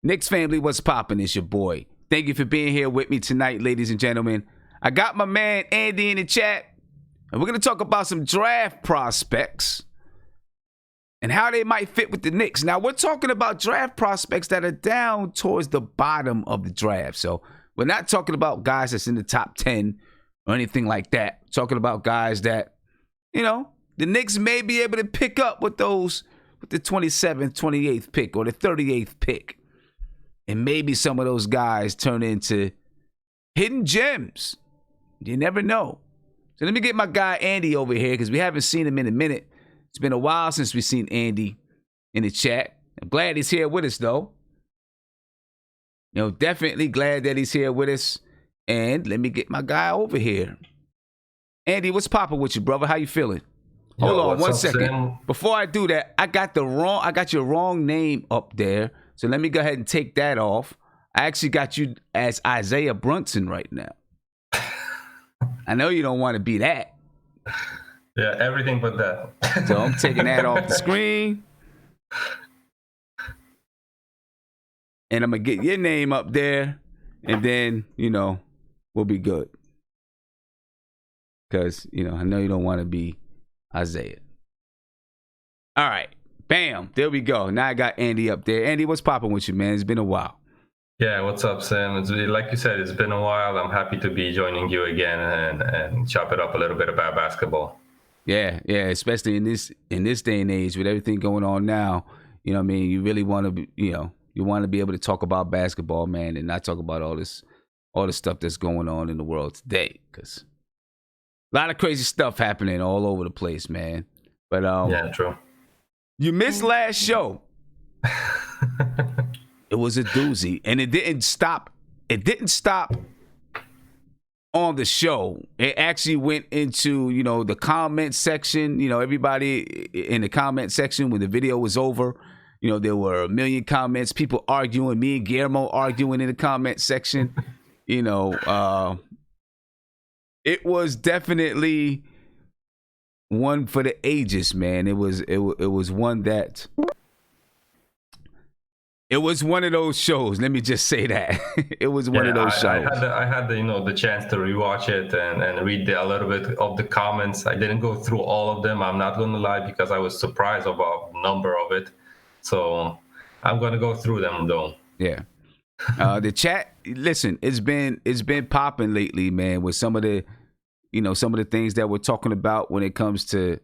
Knicks family, what's poppin'? It's your boy. Thank you for being here with me tonight, ladies and gentlemen. I got my man Andy in the chat, and we're going to talk about some draft prospects and how they might fit with the Knicks. Now, we're talking about draft prospects that are down towards the bottom of the draft. So we're not talking about guys that's in the top 10 or anything like that. We're talking about guys that, you know, the Knicks may be able to pick up with those, with the 27th, 28th pick or the 38th pick. And maybe some of those guys turn into hidden gems. You never know. So let me get my guy Andy over here because we haven't seen him in a minute. It's been a while since we've seen Andy in the chat. I'm glad he's here with us, though. You know, definitely glad that he's here with us. And let me get my guy over here. Andy, what's poppin' with you, brother? How you feeling? Hold on one second. Sam? Before I do that, I got your wrong name up there. So let me go ahead and take that off. I actually got you as Isaiah Brunson right now. I know you don't want to be that. Yeah, everything but that. So I'm taking that off the screen. And I'm going to get your name up there. And then, you know, we'll be good. Because, you know, I know you don't want to be Isaiah. All right. Bam. There we go. Now I got Andy up there. Andy, what's popping with you, man? It's been a while. Yeah, what's up, Sam? It's, like you said, it's been a while. I'm happy to be joining you again and chop it up a little bit about basketball. Yeah, especially in this day and age with everything going on now. You know what I mean? You really want to be, you want to be able to talk about basketball, man, and not talk about all this stuff that's going on in the world today, because a lot of crazy stuff happening all over the place, man. But yeah, true. You missed last show. It was a doozy, and it didn't stop. It didn't stop on the show. It actually went into, you know, the comment section. You know, everybody in the comment section when the video was over, you know, there were a million comments, people arguing, me and Guillermo arguing in the comment section. You know, it was definitely one for the ages, man. It was one that. It was one of those shows. Let me just say that. It was one of those shows. I had the chance to rewatch it and read a little bit of the comments. I didn't go through all of them. I'm not going to lie, because I was surprised about the number of it. So I'm going to go through them though. Yeah. The chat, listen, it's been popping lately, man, with some of the things that we're talking about when it comes to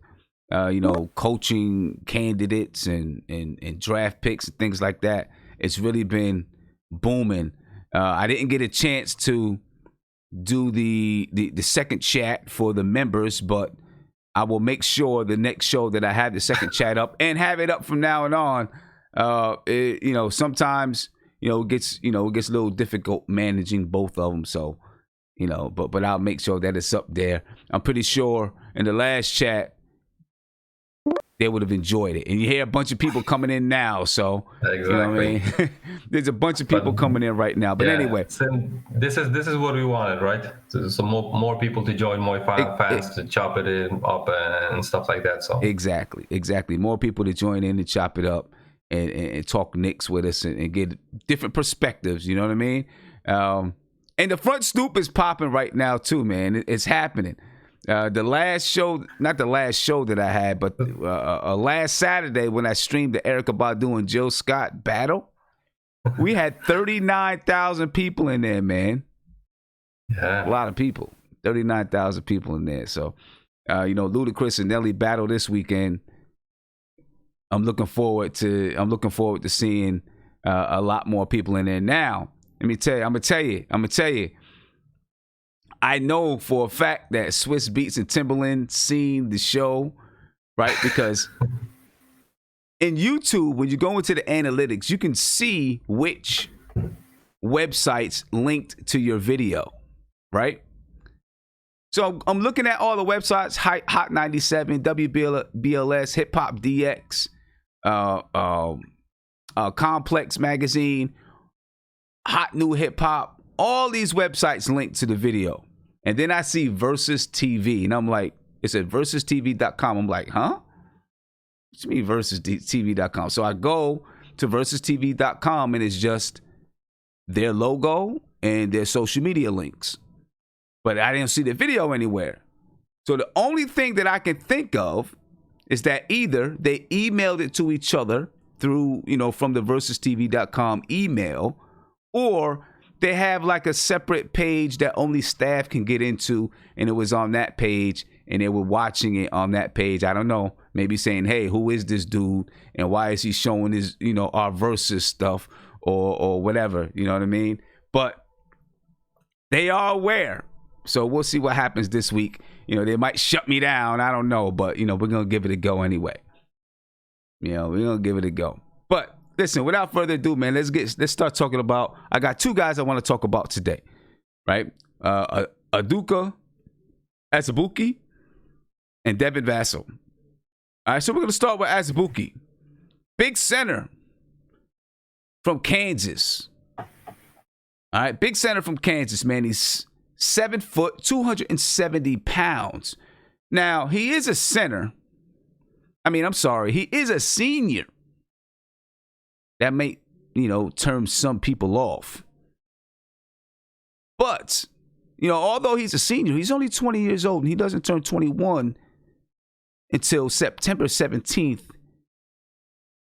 coaching candidates and draft picks and things like that. It's really been booming. I didn't get a chance to do the second chat for the members, but I will make sure the next show that I have the second chat up and have it up from now on. Sometimes it gets a little difficult managing both of them. So but I'll make sure that it's up there. I'm pretty sure in the last chat they would have enjoyed it. And you hear a bunch of people coming in now, so exactly. You know what I mean? There's a bunch of people coming in right now. But yeah, anyway, this is what we wanted, right? So more people to join, more fans to chop it up and stuff like that. So exactly. More people to join in and chop it up and talk Knicks with us and get different perspectives. You know what I mean? And the front stoop is popping right now too, man. It's happening. The last show, not the last show that I had, but last Saturday when I streamed the Erykah Badu and Jill Scott battle, we had 39,000 people in there, man. Yeah. A lot of people. 39,000 people in there. So, Ludacris and Nelly battle this weekend. I'm looking forward to seeing a lot more people in there. Now, let me tell you, I'm gonna tell you. I know for a fact that Swiss Beats and Timberland seen the show, right? Because in YouTube, when you go into the analytics, you can see which websites linked to your video, right? So I'm looking at all the websites: Hot 97, WBLS, Hip Hop DX, Complex Magazine, Hot New Hip Hop. All these websites linked to the video. And then I see Versus TV, and I'm like, it said VersusTV.com. I'm like, huh? What do you mean VersusTV.com? So I go to versus.tv.com, and it's just their logo and their social media links. But I didn't see the video anywhere. So the only thing that I can think of is that either they emailed it to each other through, from the versus.tv.com email, or they have like a separate page that only staff can get into, and it was on that page, and they were watching it on that page. I don't know, maybe saying, hey, who is this dude, and why is he showing his, our versus stuff, or whatever, you know what I mean? But they are aware. So we'll see what happens this week. They might shut me down. I don't know, but, we're going to give it a go anyway. We're going to give it a go. But listen, without further ado, man, let's start talking about, I got two guys I want to talk about today, right? Udoka Azubuike and Devin Vassell. All right, so we're going to start with Azubuike. Big center from Kansas. All right, big center from Kansas, man. He's 7 foot, 270 pounds. Now, he is a center. He is a senior. That may, turn some people off. But, although he's a senior, he's only 20 years old, and he doesn't turn 21 until September 17th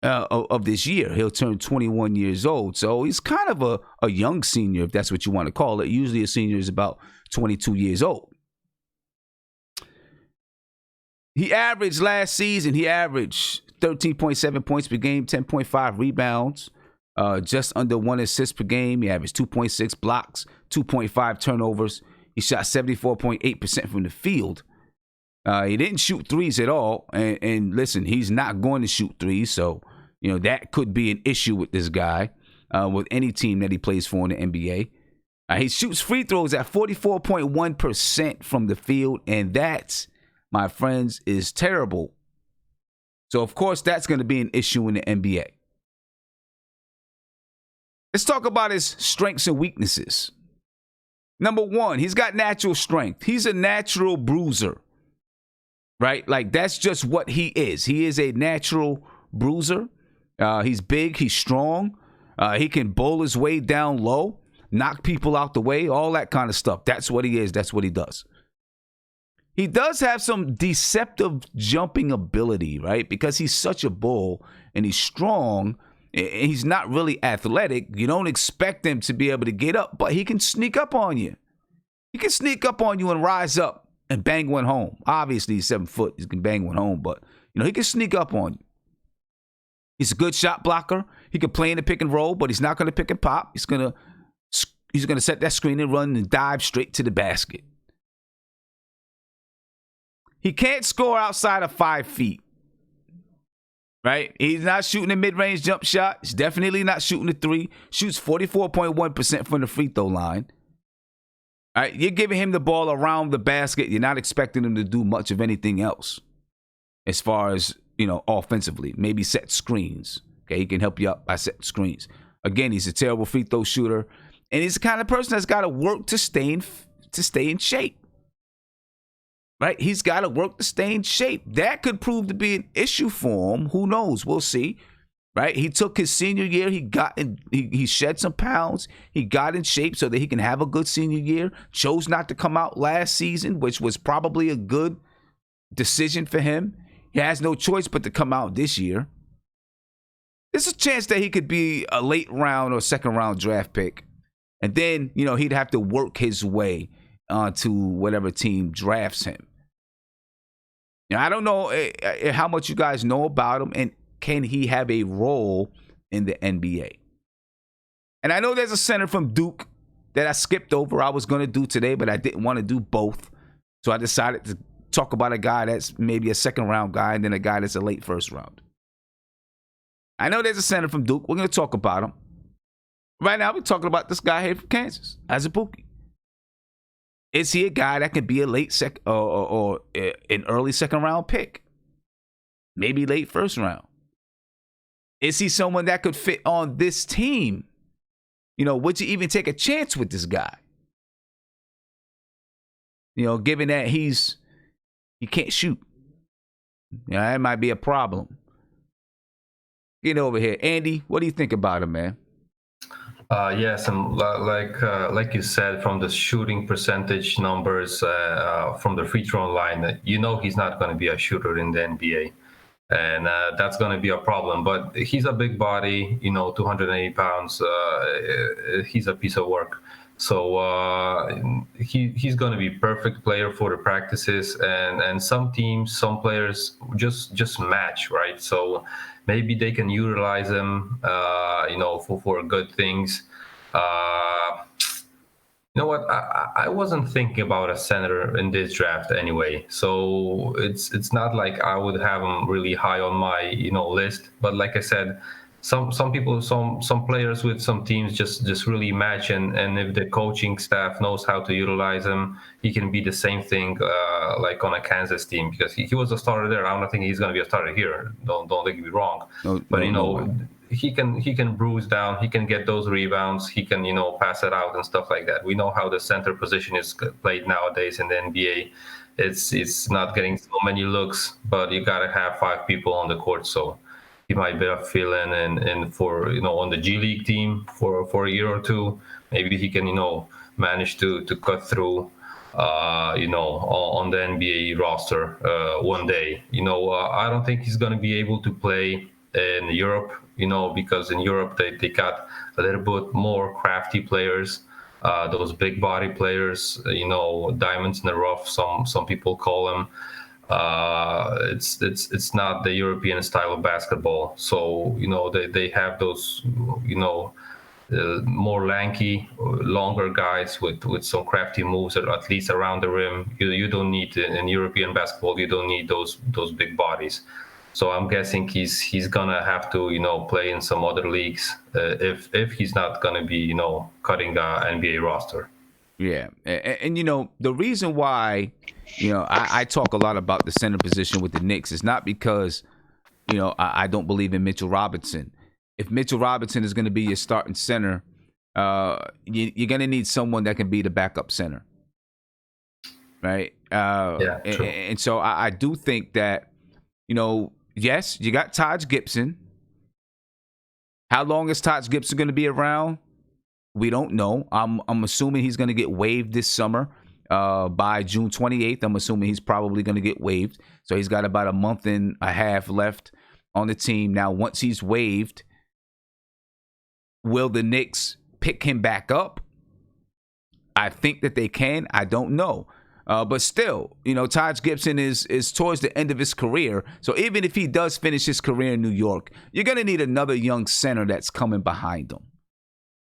of this year. He'll turn 21 years old. So he's kind of a young senior, if that's what you want to call it. Usually a senior is about 22 years old. Last season, he averaged 13.7 points per game, 10.5 rebounds, just under 1 assist per game. He averaged 2.6 blocks, 2.5 turnovers. He shot 74.8% from the field. He didn't shoot threes at all. And listen, he's not going to shoot threes. So, that could be an issue with this guy, with any team that he plays for in the NBA. He shoots free throws at 44.1% from the field. And that, my friends, is terrible. So, of course, that's going to be an issue in the NBA. Let's talk about his strengths and weaknesses. Number one, he's got natural strength. He's a natural bruiser, right? Like, that's just what he is. He is a natural bruiser. He's big. He's strong. He can bowl his way down low, knock people out the way, all that kind of stuff. That's what he is. That's what he does. He does have some deceptive jumping ability, right? Because he's such a bull and he's strong and he's not really athletic. You don't expect him to be able to get up, but he can sneak up on you. He can sneak up on you and rise up and bang one home. Obviously, he's 7 foot. He can bang one home, but, he can sneak up on you. He's a good shot blocker. He can play in the pick and roll, but he's not going to pick and pop. He's going to set that screen and run and dive straight to the basket. He can't score outside of 5 feet, right? He's not shooting a mid-range jump shot. He's definitely not shooting a three. Shoots 44.1% from the free throw line. All right, you're giving him the ball around the basket. You're not expecting him to do much of anything else as far as, offensively. Maybe set screens. Okay, he can help you out by setting screens. Again, he's a terrible free throw shooter, and he's the kind of person that's got to work to stay in shape. Right? He's got to work to stay in shape. That could prove to be an issue for him. Who knows? We'll see. Right? He took his senior year. He shed some pounds. He got in shape so that he can have a good senior year. Chose not to come out last season, which was probably a good decision for him. He has no choice but to come out this year. There's a chance that he could be a late round or second round draft pick. And then, he'd have to work his way onto whatever team drafts him. Now, I don't know how much you guys know about him, and can he have a role in the NBA? And I know there's a center from Duke that I skipped over. I was going to do today, but I didn't want to do both. So I decided to talk about a guy that's maybe a second round guy and then a guy that's a late first round. I know there's a center from Duke. We're going to talk about him. Right now, we're talking about this guy here from Kansas, Azubuike. Is he a guy that could be a late second or an early second round pick? Maybe late first round. Is he someone that could fit on this team? Would you even take a chance with this guy? Given that he can't shoot. That might be a problem. Get over here. Andy, what do you think about him, man? Yes, and like you said, from the shooting percentage numbers from the free throw line, he's not going to be a shooter in the NBA, and that's going to be a problem. But he's a big body, 280 pounds. He's a piece of work. So he's going to be perfect player for the practices, and some teams, some players just match, right? So maybe they can utilize him, for good things. Uh, you know what? I wasn't thinking about a center in this draft anyway, so it's not like I would have him really high on my list. But like I said, some people, some players with some teams just really match, and if the coaching staff knows how to utilize him, he can be the same thing like on a Kansas team, because he was a starter there. I don't think he's going to be a starter here. Don't take me wrong, but he can bruise down, he can get those rebounds, he can pass it out and stuff like that. We know how the center position is played nowadays in the NBA. It's not getting so many looks, but you got to have 5 people on the court. So he might be a fill-in and for on the G League team for a year or two. Maybe he can manage to cut through on the NBA roster one day. I don't think he's going to be able to play in Europe, because in Europe they got a little bit more crafty players, those big body players, diamonds in the rough, some people call them. It's not the European style of basketball. So they have those more lanky, longer guys with some crafty moves, at least around the rim. You don't need, in European basketball, you don't need those big bodies. So I'm guessing he's gonna have to play in some other leagues if he's not gonna be cutting the NBA roster. Yeah, and the reason why I talk a lot about the center position with the Knicks is not because I don't believe in Mitchell Robinson. If Mitchell Robinson is going to be your starting center, you're going to need someone that can be the backup center, right? Yeah, true. And so I do think that yes, you got Taj Gibson. How long is Taj Gibson going to be around? We don't know. I'm assuming he's going to get waived this summer by June 28th. I'm assuming he's probably going to get waived. So he's got about a month and a half left on the team. Now, once he's waived, will the Knicks pick him back up? I think that they can. I don't know. But still, Taj Gibson is towards the end of his career. So even if he does finish his career in New York, you're going to need another young center that's coming behind him.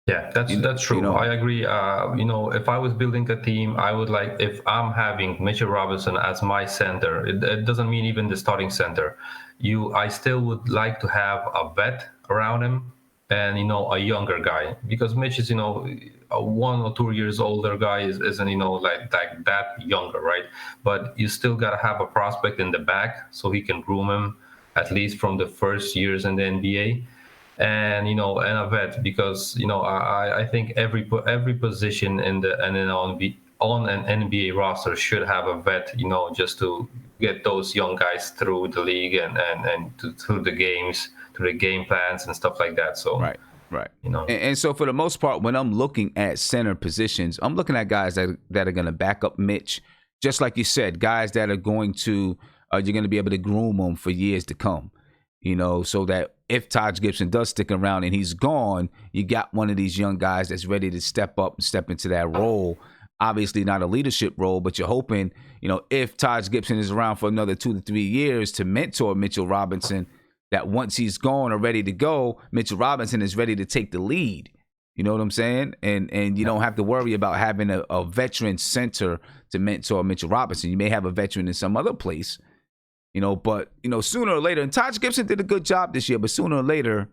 Yeah, that's true. I agree. If I was building a team, I would like, if I'm having Mitchell Robinson as my center, it doesn't mean even the starting center. I still would like to have a vet around him and a younger guy, because Mitch is a 1 or 2 years older guy isn't like that younger, right? But you still gotta have a prospect in the back so he can groom him at least from the first years in the NBA. And and a vet, because I think every position in the on an NBA roster should have a vet, just to get those young guys through the league and through the games, through the game plans and stuff like that. So right. And so for the most part, when I'm looking at center positions, I'm looking at guys that are going to back up Mitch, just like you said, guys that are going to you're going to be able to groom them for years to come. So that if Taj Gibson does stick around and he's gone, you got one of these young guys that's ready to step up and step into that role. Obviously not a leadership role, but you're hoping, if Taj Gibson is around for another 2 to 3 years to mentor Mitchell Robinson, that once he's gone or ready to go, Mitchell Robinson is ready to take the lead. You know what I'm saying? And you don't have to worry about having a veteran center to mentor Mitchell Robinson. You may have a veteran in some other place. But sooner or later, and Taj Gibson did a good job this year, but sooner or later,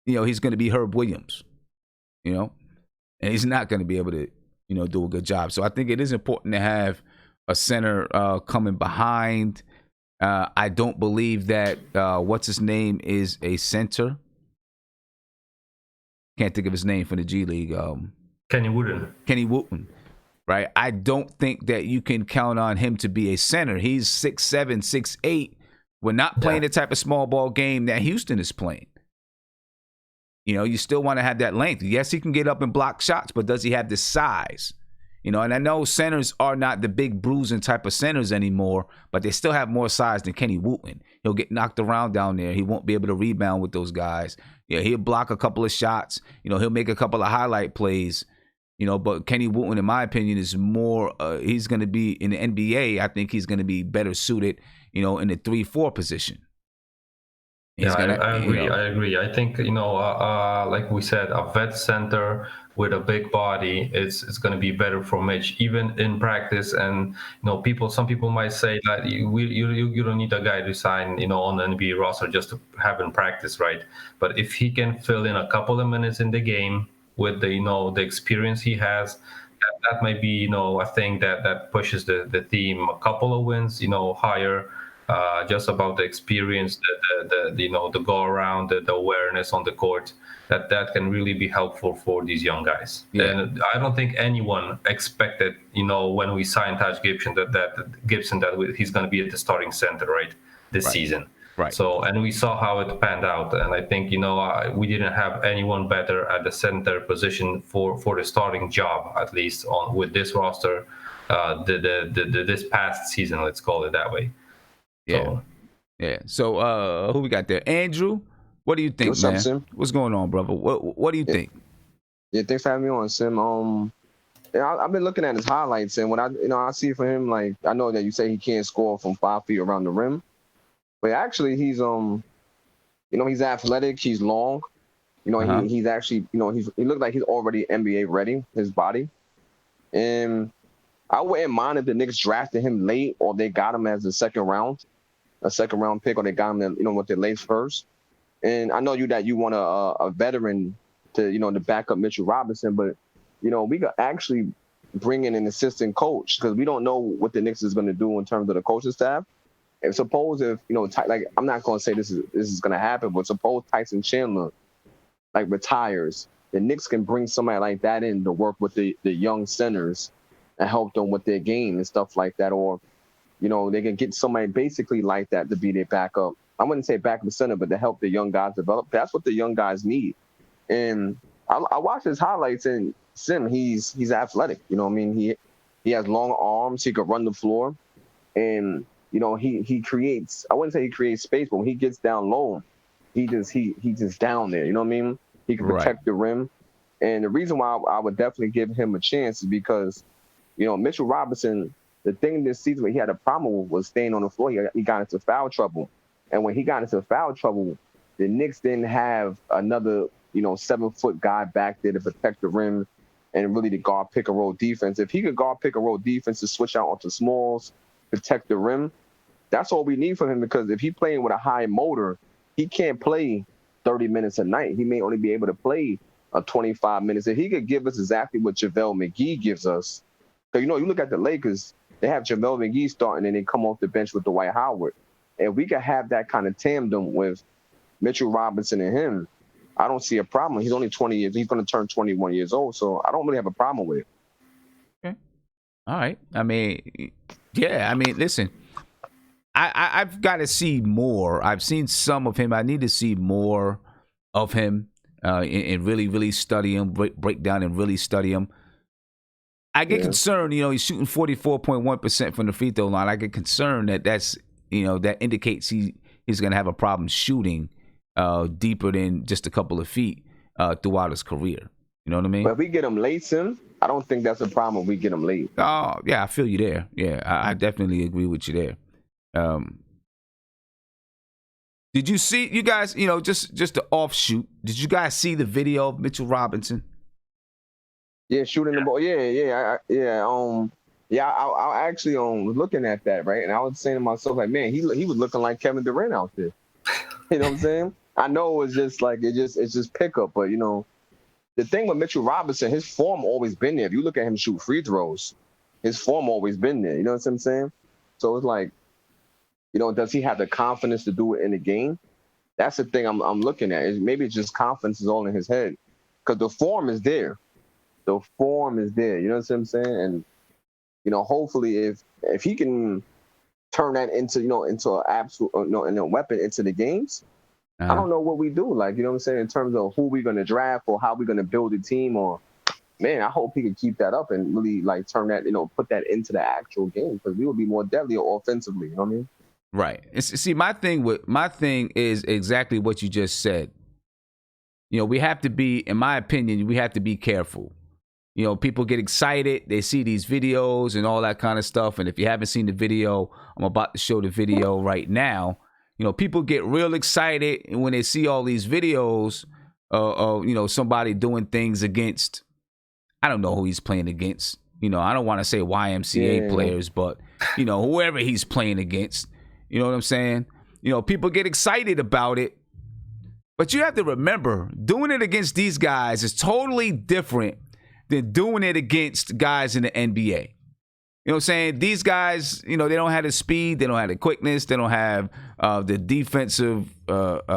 he's going to be Herb Williams, and he's not going to be able to, do a good job. So I think it is important to have a center coming behind. I don't believe that what's his name is a center. Can't think of his name from the G League. Kenny Wooten. Right, I don't think that you can count on him to be a center. He's 6'7", 6'8", We're not playing the type of small ball game that Houston is playing. You know, you still want to have that length. Yes, he can get up and block shots, but does he have the size? You know, and I know centers are not the big bruising type of centers anymore, but they still have more size than Kenny Wooten. He'll get knocked around down there. He won't be able to rebound with those guys. Yeah, he'll block a couple of shots. You know, he'll make a couple of highlight plays. You know, but Kenny Wooten, in my opinion, is more, he's going to be in the NBA. I think he's going to be better suited, you know, in the 3-4 position. I agree. I think, you know, like we said, a vet center with a big body, it's going to be better for Mitch, even in practice. And, you know, some people might say that you don't need a guy to sign, you know, on the NBA roster just to have in practice, right? But if he can fill in a couple of minutes in the game with the, you know, the experience he has, that might be, you know, a thing that pushes the team a couple of wins, you know, higher. Just about the experience, the you know, the go around, the awareness on the court, that can really be helpful for these young guys. Yeah. And I don't think anyone expected, you know, when we signed Taj Gibson that he's going to be at the starting center, right, this season. Right. So, and we saw how it panned out, and I think, you know, we didn't have anyone better at the center position for the starting job, at least with this roster, this past season, let's call it that way. Yeah. So who we got there? Andrew, what do you think, What's man? up, Sim? What's going on, brother? What do you think? Yeah, thanks for having me on, Sim. I've been looking at his highlights, and when I see for him, like, I know that you say he can't score from 5 feet around the rim, but actually he's he's athletic, he's long, you know, he's actually, you know, he looks like he's already NBA ready, his body, and I wouldn't mind if the Knicks drafted him late or they got him as a second round pick, or they got him, you know, with their late first. And I know that you want a veteran to, you know, to back up Mitchell Robinson, but, you know, we could actually bring in an assistant coach, because we don't know what the Knicks is going to do in terms of the coaching staff. And suppose if, you know, like, I'm not going to say this is going to happen, but suppose Tyson Chandler, like, retires, the Knicks can bring somebody like that in to work with the young centers and help them with their game and stuff like that. Or, you know, they can get somebody basically like that to be their backup. I wouldn't say backup center, but to help the young guys develop. That's what the young guys need. And I watched his highlights, and Sim, he's athletic. You know what I mean? He has long arms. He could run the floor. And, you know, he creates, I wouldn't say he creates space, but when he gets down low, he just down there. You know what I mean? He can protect the rim. And the reason why I would definitely give him a chance is because, you know, Mitchell Robinson, the thing this season where he had a problem with was staying on the floor. He got into foul trouble. And when he got into foul trouble, the Knicks didn't have another, you know, 7-foot guy back there to protect the rim and really to guard pick and roll defense. If he could guard pick and roll defense to switch out onto smalls, protect the rim, that's all we need from him, because if he's playing with a high motor, he can't play 30 minutes a night. He may only be able to play 25 minutes. If he could give us exactly what JaVale McGee gives us, because, you know, you look at the Lakers, they have JaVale McGee starting and they come off the bench with Dwight Howard. And we could have that kind of tandem with Mitchell Robinson and him. I don't see a problem. He's only 20 years. He's going to turn 21 years old. So I don't really have a problem with it. Okay. All right. I mean, yeah. I mean, listen, I've got to see more. I've seen some of him. I need to see more of him and really, really study him, break down and really study him. I get concerned, you know, he's shooting 44.1% from the free throw line. I get concerned that's, you know, that indicates he's going to have a problem shooting deeper than just a couple of feet throughout his career. You know what I mean? But if we get him late, Sim, I don't think that's a problem if we get him late. Oh, yeah, I feel you there. Yeah, I definitely agree with you there. Did you see, you guys, you know, just the offshoot, did you guys see the video of Mitchell Robinson? Yeah, shooting the ball. I actually was looking at that, right? And I was saying to myself, like, man, he was looking like Kevin Durant out there. You know what I'm saying? I know it was just like it's just pickup, but, you know, the thing with Mitchell Robinson, his form always been there. If you look at him shoot free throws, his form always been there. You know what I'm saying? So it's like, you know, does he have the confidence to do it in the game? That's the thing I'm looking at. Maybe it's just confidence is all in his head, because the form is there. The form is there. You know what I'm saying? And, you know, hopefully if he can turn that into into an absolute a weapon into the games. I don't know what we do. Like, you know what I'm saying, in terms of who we're gonna draft or how we're gonna build a team. Or man, I hope he can keep that up and really like turn that, put that into the actual game, because we will be more deadly offensively. You know what I mean? Right. See, my thing is exactly what you just said. We have to be, in my opinion, we have to be careful. People get excited. They see these videos and all that kind of stuff. And if you haven't seen the video, I'm about to show the video right now. People get real excited when they see all these videos of, somebody doing things against, I don't know who he's playing against. I don't want to say YMCA players, but, whoever he's playing against. You know what I'm saying? People get excited about it. But you have to remember, doing it against these guys is totally different than doing it against guys in the NBA. You know what I'm saying? These guys, they don't have the speed, they don't have the quickness, they don't have the defensive IQ,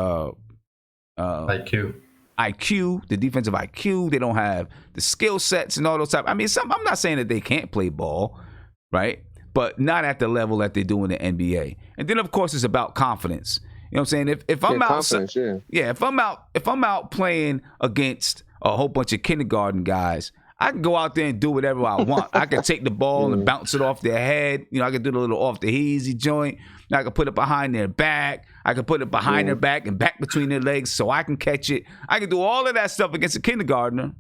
the defensive IQ. They don't have the skill sets and all those type. I mean, I'm not saying that they can't play ball, right? But not at the level that they do in the NBA. And then, of course, it's about confidence. You know what I'm saying? If I'm if I'm out playing against a whole bunch of kindergarten guys, I can go out there and do whatever I want. I can take the ball and bounce it off their head. I can do the little off the easy joint. I can put it behind their back. I can put it behind their back and back between their legs so I can catch it. I can do all of that stuff against a kindergartner. Let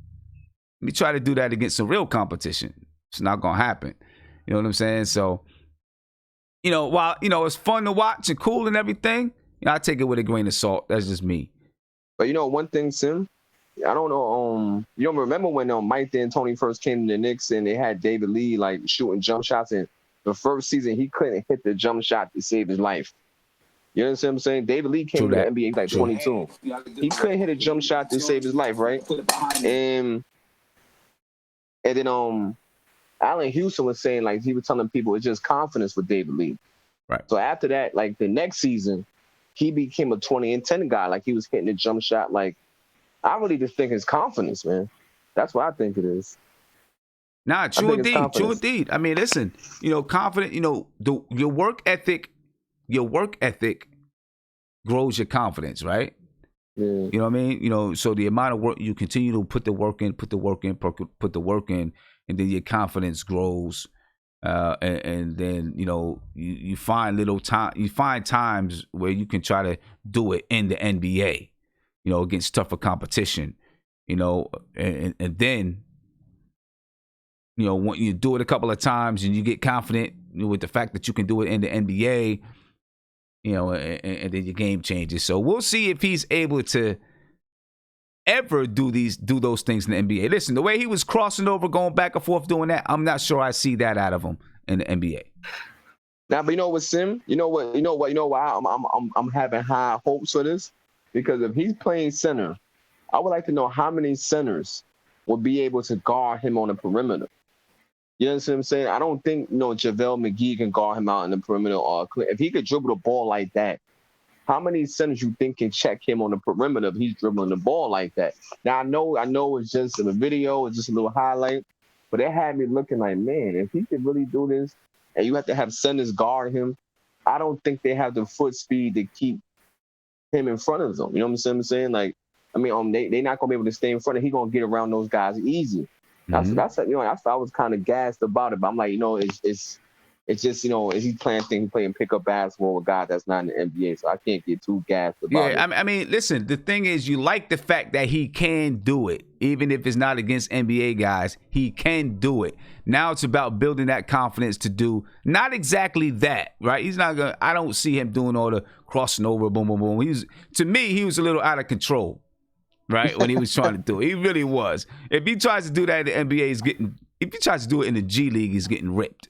me try to do that against some real competition. It's not going to happen. You know what I'm saying? So, while, it's fun to watch and cool and everything, I take it with a grain of salt. That's just me. But one thing, Sim, I don't know. You don't remember when Mike D'Antoni first came to the Knicks and they had David Lee like shooting jump shots, and the first season he couldn't hit the jump shot to save his life. You know what I'm saying? David Lee came to the NBA like 22. He couldn't hit a jump shot to save his life, right? And then Allen Houston was saying, like, he was telling people it's just confidence with David Lee. Right. So after that, like the next season, he became a 20 and 10 guy. Like he was hitting a jump shot. Like, I really just think it's confidence, man. That's what I think it is. Nah, true indeed. I mean, listen, confident, your work ethic grows your confidence, right? Yeah. You know what I mean? So the amount of work you continue to put the work in, and then your confidence grows. And then, you find times where you can try to do it in the NBA, against tougher competition, and then, when you do it a couple of times and you get confident with the fact that you can do it in the NBA, and then your game changes. So we'll see if he's able to ever do those things in the NBA. Listen, the way he was crossing over, going back and forth doing that, I'm not sure I see that out of him in the NBA. Now, but what, Sim? Why I'm having high hopes for this? Because if he's playing center, I would like to know how many centers will be able to guard him on the perimeter. You know what I'm saying? I don't think JaVale McGee can guard him out in the perimeter. Or if he could dribble the ball like that, how many centers you think can check him on the perimeter if he's dribbling the ball like that? Now, I know it's just in a video, it's just a little highlight, but it had me looking like, man, if he could really do this, and you have to have centers guard him, I don't think they have the foot speed to keep him in front of them. You know what I'm saying? Like, I mean, they're not gonna be able to stay in front of him. He's gonna get around those guys easy. That's I was kind of gassed about it, but I'm like, it's just, is he playing pickup basketball with guys that's not in the NBA? So I can't get too gassed about it. I mean, listen, the thing is, you like the fact that he can do it, even if it's not against NBA guys. He can do it. Now it's about building that confidence to do not exactly that, right? He's not gonna. I don't see him doing all the crossing over, boom, boom, boom. To me, he was a little out of control, right, when he was trying to do it. He really was. If he tries to do that in the NBA, if he tries to do it in the G League, he's getting ripped.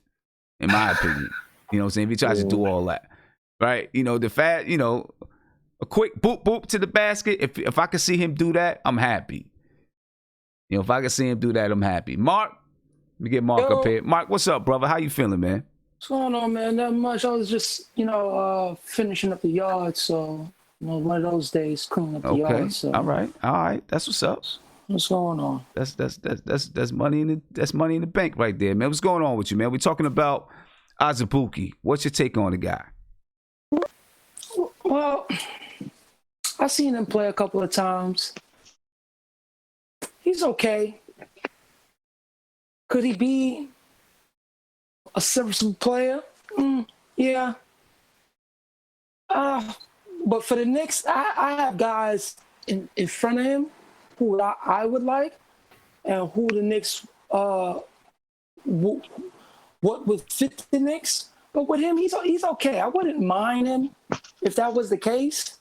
In my opinion, you know what I'm saying? If he tries to do all that, right? A quick boop, boop to the basket. If I could see him do that, I'm happy. If I could see him do that, I'm happy. Mark, let me get Mark up here. Mark, what's up, brother? How you feeling, man? What's going on, man? Not much. I was just, finishing up the yard. So, one of those days cleaning up the yard. So. All right. That's what's up. What's going on? That's money in the bank right there, man. What's going on with you, man? We're talking about Azubuike. What's your take on the guy? Well, I've seen him play a couple of times. He's okay. Could he be a serviceable player? Yeah. But for the Knicks, I have guys in front of him who I would like, and who the Knicks what would fit the Knicks. But with him, he's okay. I wouldn't mind him if that was the case.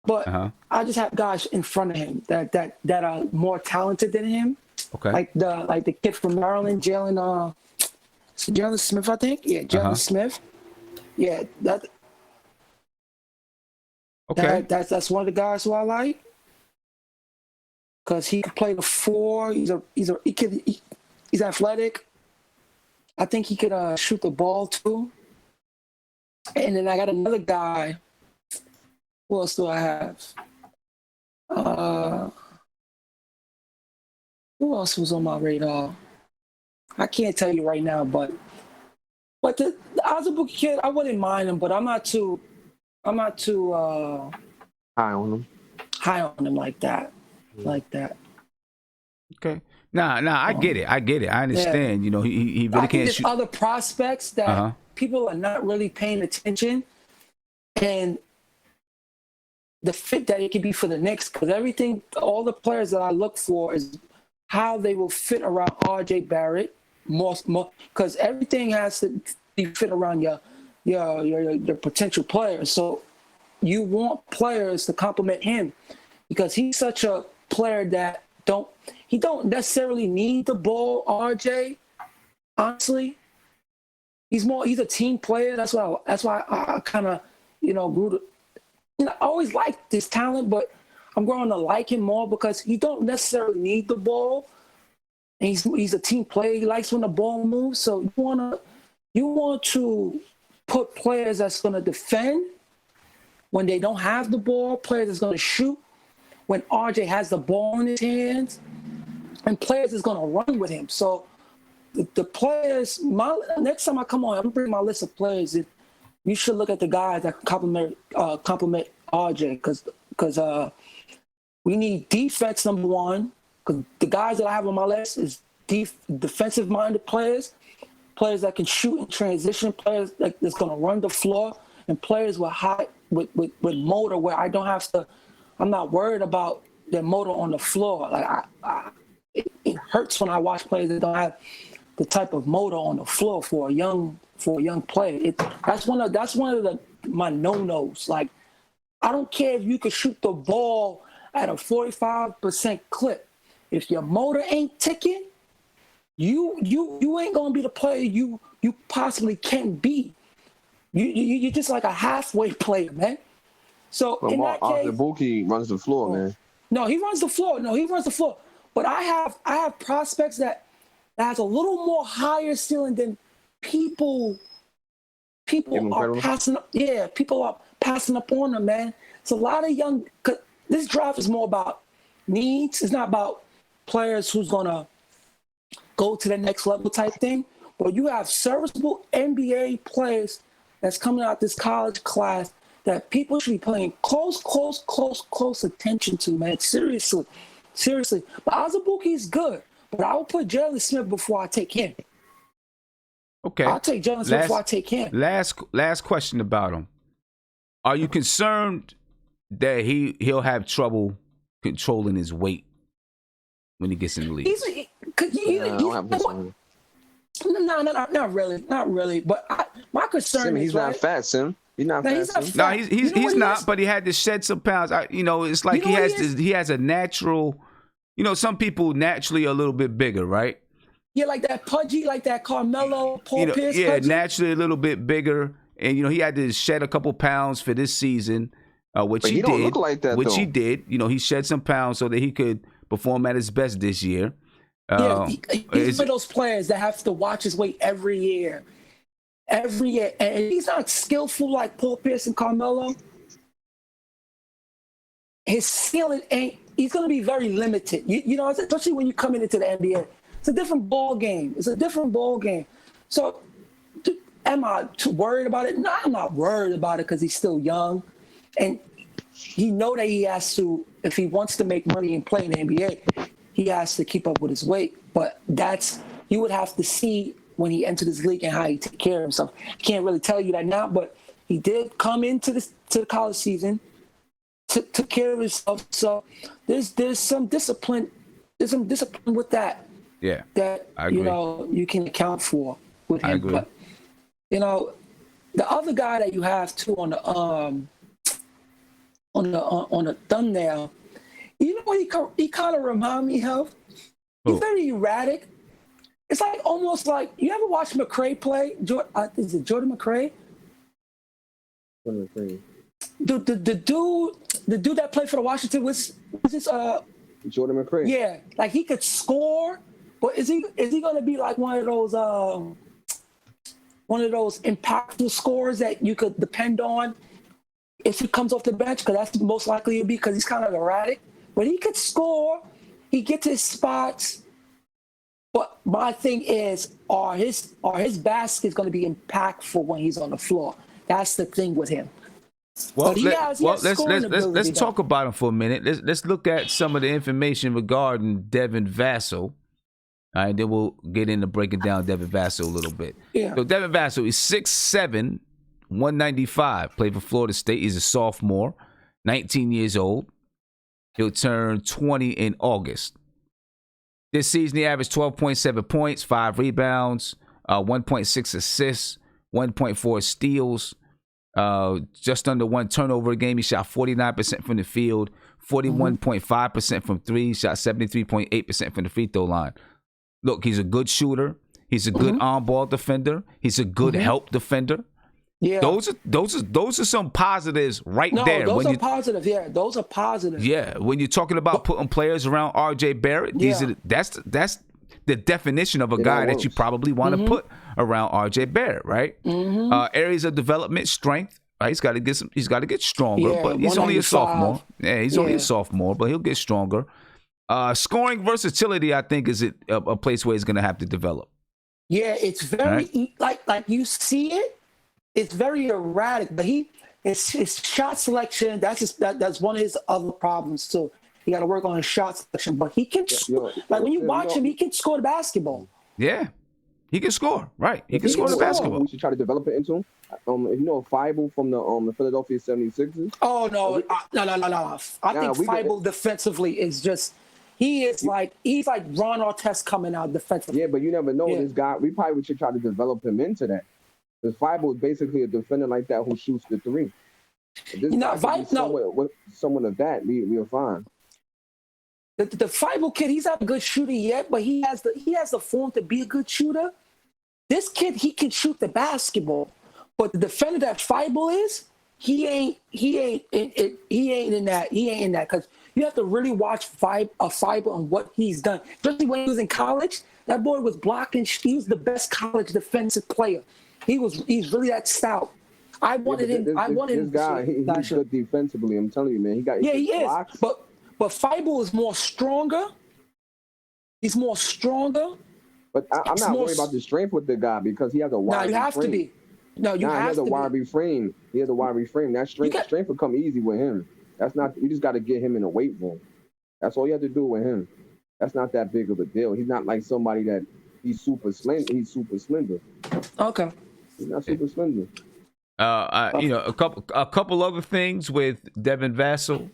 But I just have guys in front of him that are more talented than him. Okay. Like the kid from Maryland, Jalen Smith, I think. Yeah, Jalen Smith. Yeah, that's one of the guys who I like, because he could play the 4. He's athletic. I think he could shoot the ball too. And then I got another guy. Who else do I have? Who else was on my radar? I can't tell you right now, but the Azubuike kid, I wouldn't mind him, but I'm not too high on him. High on him like that. Okay. Nah, I get it. I understand. Yeah. He really can't there's other prospects that people are not really paying attention, and the fit that it could be for the Knicks, because all the players that I look for is how they will fit around RJ Barrett, more, because everything has to be fit around your potential players. So you want players to complement him, because he's such a player that don't necessarily need the ball. RJ, honestly, he's a team player. That's why I kind of grew to. I always liked this talent, but I'm growing to like him more because he don't necessarily need the ball. And he's a team player. He likes when the ball moves. So you want to put players that's going to defend when they don't have the ball, players that's going to shoot when RJ has the ball in his hands, and players that's going to run with him. So the players, next time I come on, I'm going to bring my list of players. You should look at the guys that complement RJ, because we need defense, number one. Because the guys that I have on my list is defensive-minded players that can shoot in transition, players that's going to run the floor, and players with motor where I don't have to. I'm not worried about their motor on the floor. Like it hurts when I watch players that don't have the type of motor on the floor for a young player. That's one of my no-nos. Like, I don't care if you could shoot the ball at a 45% clip. If your motor ain't ticking, you ain't gonna be the player you possibly can be. You're just like a halfway player, man. So in that case, Azubuike runs the floor, man. No, he runs the floor. But I have prospects that has a little more higher ceiling than people are passing up. Yeah, people are passing up on them, man. It's a lot of young. This draft is more about needs. It's not about players who's gonna go to the next level type thing. But you have serviceable NBA players that's coming out this college class that people should be paying close attention to, man. Seriously. But Azubuike is good, but I will put Jalen Smith before I take him. Okay. I'll take Jalen Smith before I take him. Last question about him. Are you concerned that he'll have trouble controlling his weight when he gets in the league? No, not really. But my concern is he's not fat, Sim. He's not fat. No, he's not. But he had to shed some pounds. It's like he has a natural. Some people naturally are a little bit bigger, right? Yeah, like that pudgy, like that Carmelo, Paul Pierce. Yeah, pudgy. Naturally a little bit bigger, and he had to shed a couple pounds for this season, which he did. Don't look like that, which though. he did. He shed some pounds so that he could perform at his best this year. He's one of those players that have to watch his weight every year, and he's not skillful like Paul Pierce and Carmelo. His ceiling ain't. He's going to be very limited. Especially when you come into the NBA. It's a different ball game. So am I too worried about it? No, I'm not worried about it because he's still young, and he know that he has to, if he wants to make money and play in the NBA, he has to keep up with his weight. But you would have to see when he entered this league and how he take care of himself. I can't really tell you that now, but he did come into the college season, took care of himself. So there's some discipline. There's some discipline with that. Yeah, that you can account for with him. I agree. But the other guy that you have too on the thumbnail, what he kind of remind me of? He's very erratic. It's like almost like, you ever watch Mccrae play? Is it Jordan Mccrae? Jordan McCrae. The dude that played for the Washington was this Jordan McCrae. Yeah, like he could score, but is he going to be like one of those impactful scorers that you could depend on if he comes off the bench? Because that's most likely to be, because he's kind of erratic. But he could score. He gets his spots. But my thing is, are his baskets going to be impactful when he's on the floor? That's the thing with him. Well, let's talk about him for a minute. Let's look at some of the information regarding Devin Vassell. All right, then we'll get into breaking down Devin Vassell a little bit. Yeah. So Devin Vassell is 6'7", 195. Played for Florida State. He's a sophomore, 19 years old. He'll turn 20 in August. This season, he averaged 12.7 points, 5 rebounds, 1.6 assists, 1.4 steals, just under 1 turnover a game. He shot 49% from the field, 41.5% from three, shot 73.8% from the free throw line. Look, he's a good shooter. He's a good on-ball defender. He's a good help defender. Yeah, those are some positives there. Those are positive. Yeah, those are positive. Yeah, when you're talking about putting players around R.J. Barrett, that's the definition of a guy that you probably want to put around R.J. Barrett, right? Areas of development, strength. Right, he's got to get stronger, but he's only a sophomore. Yeah, he's only a sophomore, but he'll get stronger. Scoring versatility, I think, is a place where he's going to have to develop. Yeah, it's very like you see it. It's very erratic, but his shot selection, that's one of his other problems too. He got to work on his shot selection, but he can when you watch him, he can score the basketball. Yeah, he can score. Right, he can score the basketball. We should try to develop it into him. If you know Feibel from the Philadelphia 76ers. Oh no. I think Feibel defensively is just. He's like Ron Artest coming out defensively. Yeah, but you never know this guy. We probably should try to develop him into that. Because Feibel is basically a defender like that who shoots the three. Someone of that, we're fine. The Feibel kid, he's not a good shooter yet, but he has the form to be a good shooter. This kid, he can shoot the basketball, but the defender that Feibel is, he ain't in that because you have to really watch Feibel and what he's done, especially when he was in college. That boy was blocking. He was the best college defensive player. He's really that stout. I wanted him. This guy, he's good defensively. I'm telling you, man. He is. Blocks. But Feibel is more stronger. He's more stronger. But I'm not worried about the strength with the guy because he has a wide. No, you have frame. To be. No, you have to be. He has a wide frame. He has a wide frame. That strength will come easy with him. That's not. You just got to get him in a weight room. That's all you have to do with him. That's not that big of a deal. He's not like somebody that he's super slender. He's super slender. Okay. He's not super slender. A couple other things with Devin Vassell.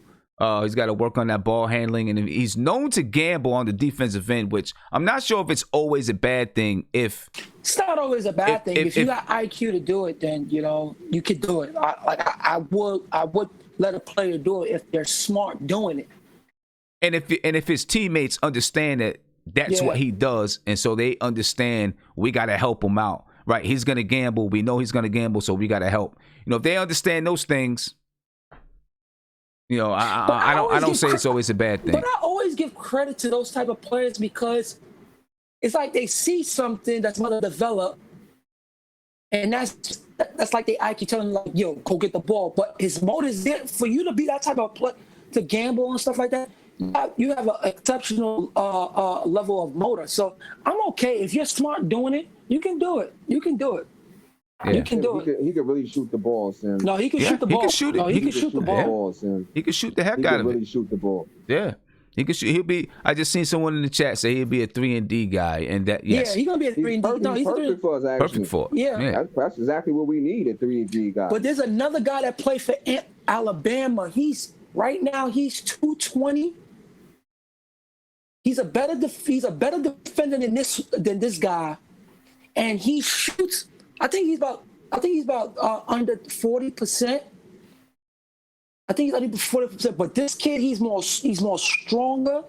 He's got to work on that ball handling, and he's known to gamble on the defensive end, which I'm not sure if it's always a bad thing. It's not always a bad thing. If you got IQ to do it, then you could do it. I would let a player do it if they're smart doing it. And if his teammates understand that's what he does, and so they understand we got to help him out. Right, he's gonna gamble. We know he's gonna gamble, so we gotta help. If they understand those things, I don't say it's always a bad thing. But I always give credit to those type of players because it's like they see something that's gonna develop, and that's like they IQ telling them like, "Yo, go get the ball." But his motive is there for you to be that type of player to gamble and stuff like that. You have an exceptional level of motor. So I'm okay if you're smart doing it. You can do it. Yeah. You can do it. He could really shoot the ball, Sam. No, he can shoot the he ball. can shoot it. No, he can shoot the ball. Sam. He can shoot the heck He out can of really it. shoot the ball. Yeah. He can shoot. He'll be. I just seen someone in the chat say he'll be a 3-and-D guy, and that yes, Yeah, he's gonna be a 3-and-D. No, He's perfect for us, actually. perfect for it. Yeah. That's exactly what we need, a 3-and-D guy. But there's another guy that played for Alabama. Right now he's 220. He's a better defender than this guy, and he shoots. I think he's about under 40%. I think he's under 40%. But this kid, he's more stronger.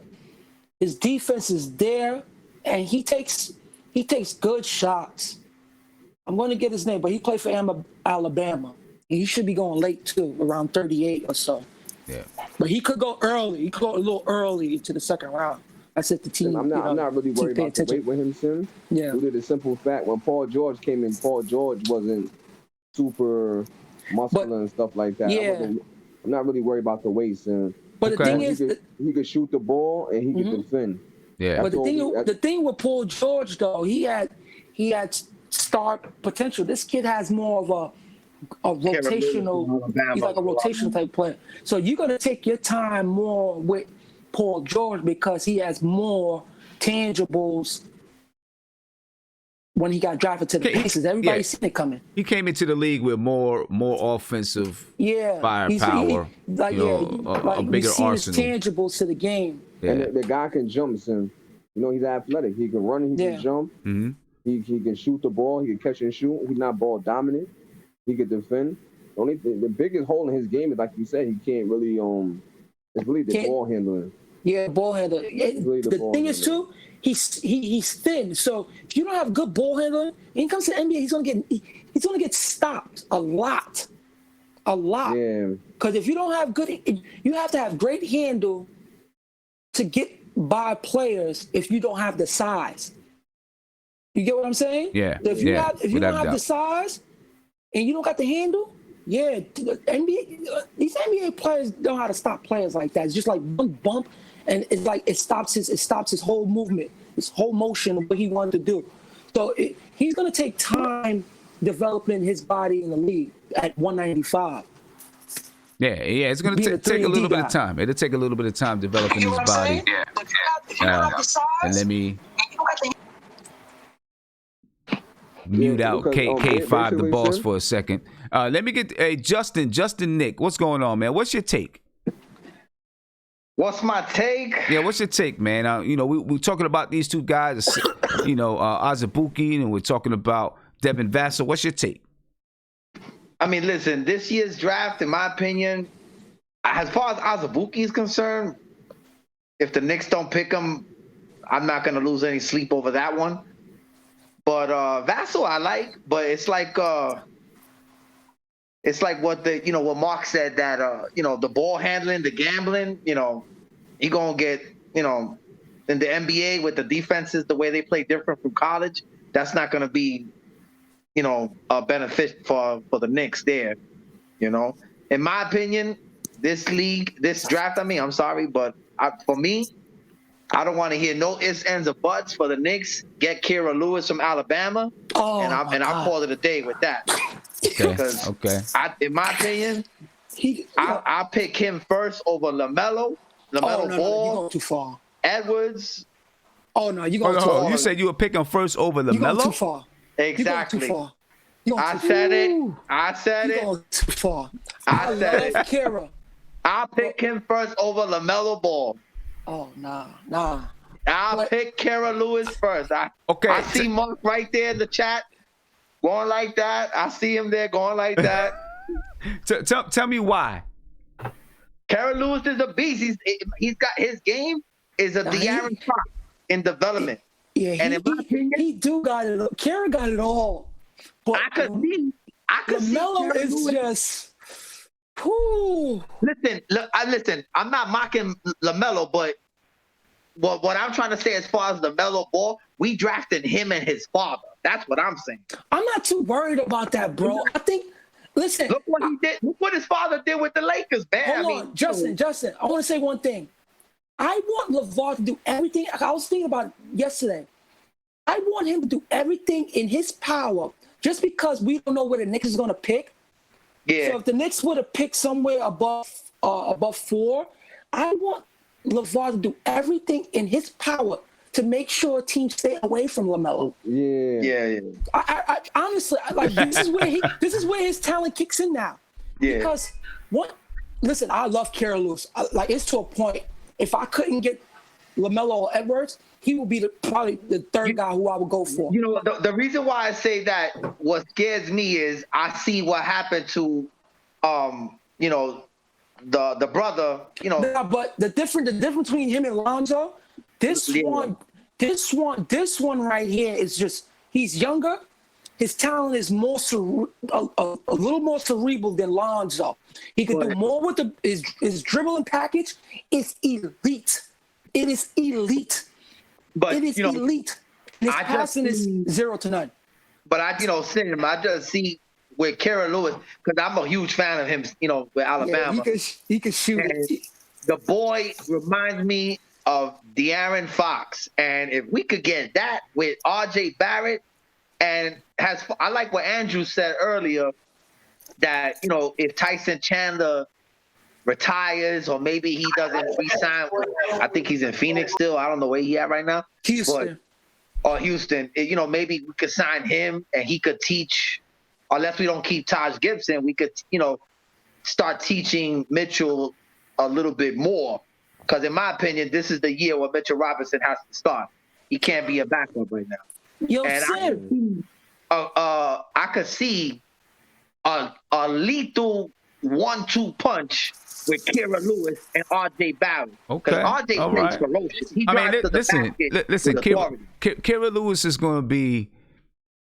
His defense is there, and he takes good shots. I'm going to get his name, but he played for Alabama. And he should be going late too, around 38 or so. Yeah. But he could go early. He could go a little early into the second round. I said the team. I'm not really worried about the weight with him, Sim. Yeah. Due to the simple fact, when Paul George came in, Paul George wasn't super muscular and stuff like that. Yeah. I'm not really worried about the weight, Sim. But the thing is, he could shoot the ball and he could defend. Yeah. But the thing with Paul George though, he had star potential. This kid has more of a rotational. He's like a rotational type player. So you're gonna take your time more with Paul George because he has more tangibles. When he got drafted to the Pacers, everybody's seen it coming. He came into the league with more offensive firepower. A bigger arsenal. His tangibles to the game. Yeah. And the guy can jump, Sim. You know, he's athletic. He can run, he can jump. Mm-hmm. He can shoot the ball. He can catch and shoot. He's not ball dominant. He can defend. The biggest hole in his game is, like you said, he can't really it's really the ball handling. Yeah, ball handler. Really the thing is too, he's thin. So if you don't have good ball handling, when he comes to the NBA, he's gonna get stopped a lot. Yeah. Because if you don't have you have to have great handle to get by players if you don't have the size. You get what I'm saying? Yeah. So if you don't have the size and you don't got the handle, the NBA, these NBA players know how to stop players like that. It's just like one bump, and it's like it stops his whole movement, his whole motion of what he wanted to do. So he's gonna take time developing his body in the league at 195. Yeah, it's going to take a little bit of time. It'll take a little bit of time developing his body. And let me mute out K5 the boss for a second. Let me get Justin Nick. What's going on, man? What's your take? What's my take? Yeah, what's your take, man? We're talking about these two guys, Azubuike, and we're talking about Devin Vassell. What's your take? I mean, listen, this year's draft, in my opinion, as far as Azubuike is concerned, if the Knicks don't pick him, I'm not going to lose any sleep over that one. But Vassell I like, but it's like what what Mark said, that the ball handling, the gambling, he gonna get in the NBA with the defenses, the way they play different from college. That's not going to be a benefit for the Knicks there, In my opinion, this draft, I'm sorry, but for me, I don't want to hear no ifs, ands, or buts for the Knicks. Get Kira Lewis from Alabama, I'll call it a day with that. Okay. In my opinion, I'll pick him first over LaMelo Ball. You're going too far. Edwards. Oh, no, you're going too far. You said you would pick him first over LaMelo? You're going too far. Exactly. You're going too far. I said it. You're going too far. I said it. Kira. I'll pick him first over LaMelo Ball. Oh, nah. I'll pick Kira Lewis first. I see Mark right there in the chat going like that. I see him there going like that. Tell me why. Kira Lewis is a beast. He's got his game is a De'Aaron Fox in development. Yeah, he do got it. Kira got it all. But I could see LaMelo is just. Whew. Listen. I'm not mocking LaMelo, but what I'm trying to say, as far as LaMelo Ball, we drafted him and his father. That's what I'm saying. I'm not too worried about that, bro. I think. Listen. Look what he did. Look what his father did with the Lakers, man. Hold on, Justin. I want to say one thing. I want LeVar to do everything. I was thinking about it yesterday. I want him to do everything in his power just because we don't know where the Knicks is going to pick. Yeah. So if the Knicks would have picked somewhere above 4, I want LeVar to do everything in his power to make sure teams stay away from LaMelo. Yeah. I honestly, like, this is where his talent kicks in now. Yeah. Because listen, I love Kara Lewis. Like, it's to a point. If I couldn't get LaMelo or Edwards, he would be probably the third guy who I would go for. You know, the reason why I say that, what scares me is I see what happened to, you know, the brother, you know. Yeah, but the difference between him and Lonzo, this one right here is just, he's younger. His talent is more a little more cerebral than Lonzo. He could do more with his dribbling package. It's elite. It is elite. But it is elite. His passing is 0 to none. But I just see with Kara Lewis, because I'm a huge fan of him, you know, with Alabama. Yeah, he can shoot it. The boy reminds me of De'Aaron Fox. And if we could get that with RJ Barrett, and I like what Andrew said earlier, that, you know, if Tyson Chandler retires or maybe he doesn't re-sign, I think he's in Phoenix still. I don't know where he at right now. Houston. Houston. You know, maybe we could sign him and he could teach, unless we don't keep Taj Gibson, we could, you know, start teaching Mitchell a little bit more. Because in my opinion, this is the year where Mitchell Robinson has to start. He can't be a backup right now. Yo, and I could see a lethal 1-2 punch with Kira Lewis and RJ Barrett. Okay. RJ plays ferocious. He drives to the listen, Kira Lewis is going to be.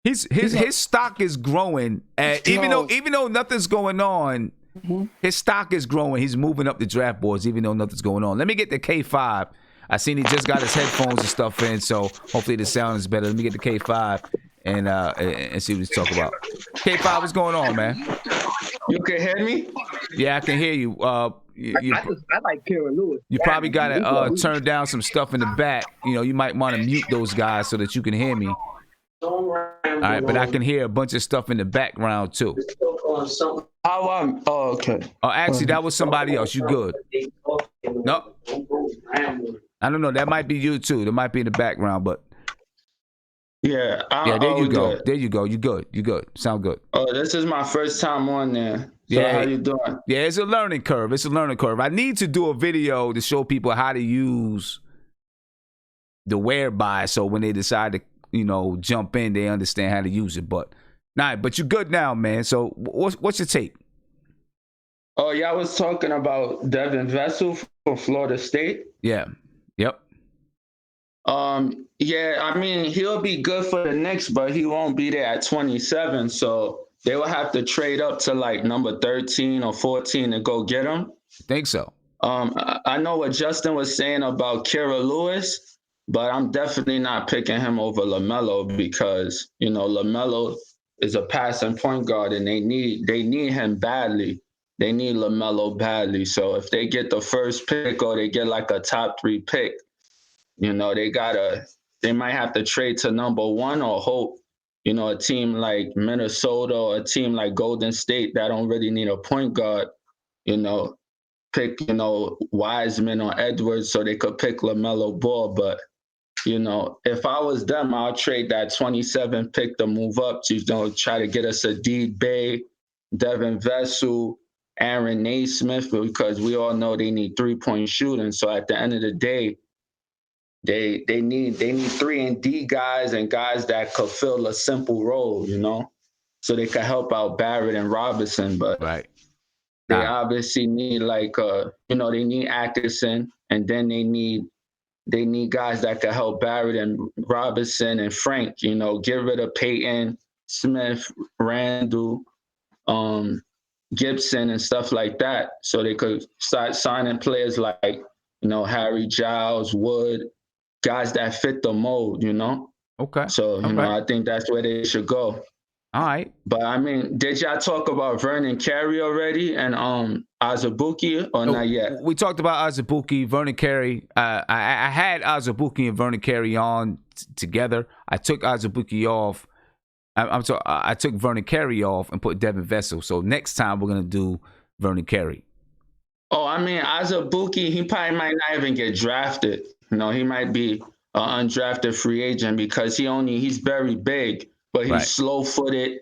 His stock is growing. Even though nothing's going on, his stock is growing. He's moving up the draft boards, even though nothing's going on. Let me get the K5. I seen he just got his headphones and stuff in, so hopefully the sound is better. Let me get the K5 and see what he's talking about. K5, what's going on, man? You can hear me? Yeah, I can hear you. I like Kira Lewis. You probably got to turn down some stuff in the back. You know, you might want to mute those guys so that you can hear me. All right, but I can hear a bunch of stuff in the background too. Okay. Oh, actually, that was somebody else. You good? No. I don't know. That might be you too. That might be in the background, but yeah. There you go. Good. There you go. You good. You good. Sound good. Oh, this is my first time on there. So yeah. How you doing? Yeah, it's a learning curve. I need to do a video to show people how to use the whereby, so when they decide to, you know, jump in, they understand how to use it. But but you're good now, man. So what's your take? Oh, yeah, I was talking about Devin Vassell for Florida State. Yeah. Yep. Yeah, I mean, he'll be good for the Knicks, but he won't be there at 27. So they will have to trade up to like number 13 or 14 to go get him. I think so. I know what Justin was saying about Kira Lewis, but I'm definitely not picking him over LaMelo because, you know, LaMelo is a passing point guard and they need him badly. They need LaMelo badly. So if they get the first pick or they get like a top 3 pick, you know, they might have to trade to number 1 or hope, you know, a team like Minnesota or a team like Golden State that don't really need a point guard, you know, pick, you know, Wiseman or Edwards so they could pick LaMelo Ball. But, you know, if I was them, I'll trade that 27 pick to move up to, you know, try to get us a Deed Bay, Devin Vassell, Aaron Naismith, because we all know they need 3-point shooting. So at the end of the day, they need 3-and-D guys and guys that could fill a simple role, you know, so they could help out Barrett and Robinson. But they obviously need you know, they need Atkinson, and then they need guys that could help Barrett and Robinson and Frank, you know, get rid of Peyton, Smith, Randall, Gibson and stuff like that, so they could start signing players like, you know, Harry Giles, Wood, guys that fit the mold, you know? Okay. So, you know, I think that's where they should go. All right. But, I mean, did y'all talk about Vernon Cary already and Azubuike or not yet? We talked about Azubuike, Vernon Cary. I had Azubuike and Vernon Cary on together. I took Azubuike off I took Vernon Cary off and put Devin Vassell. So next time we're gonna do Vernon Cary. Oh, I mean, Azubuike, he probably might not even get drafted. You know, he might be an undrafted free agent because he's very big, but he's slow-footed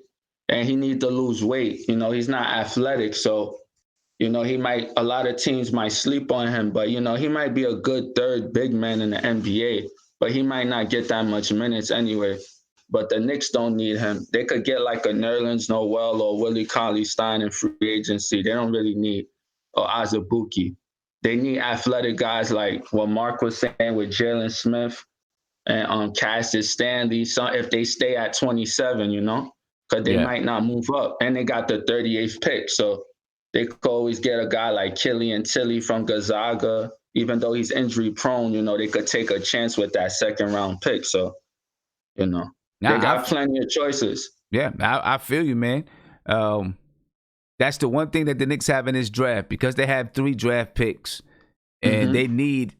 and he needs to lose weight. You know, he's not athletic, so you know a lot of teams might sleep on him, but you know he might be a good third big man in the NBA, but he might not get that much minutes anyway. But the Knicks don't need him. They could get like a Nerlens Noel or Willie Cauley-Stein in free agency. They don't really need Azubuike. They need athletic guys like what Mark was saying with Jalen Smith and Cassius Stanley. So if they stay at 27, you know, because they might not move up, and they got the 38th pick, so they could always get a guy like Killian Tilly from Gonzaga. Even though he's injury prone, you know, they could take a chance with that second round pick. So, you know, they got plenty of choices. Yeah, I feel you, man. That's the one thing that the Knicks have in this draft, because they have 3 draft picks and they need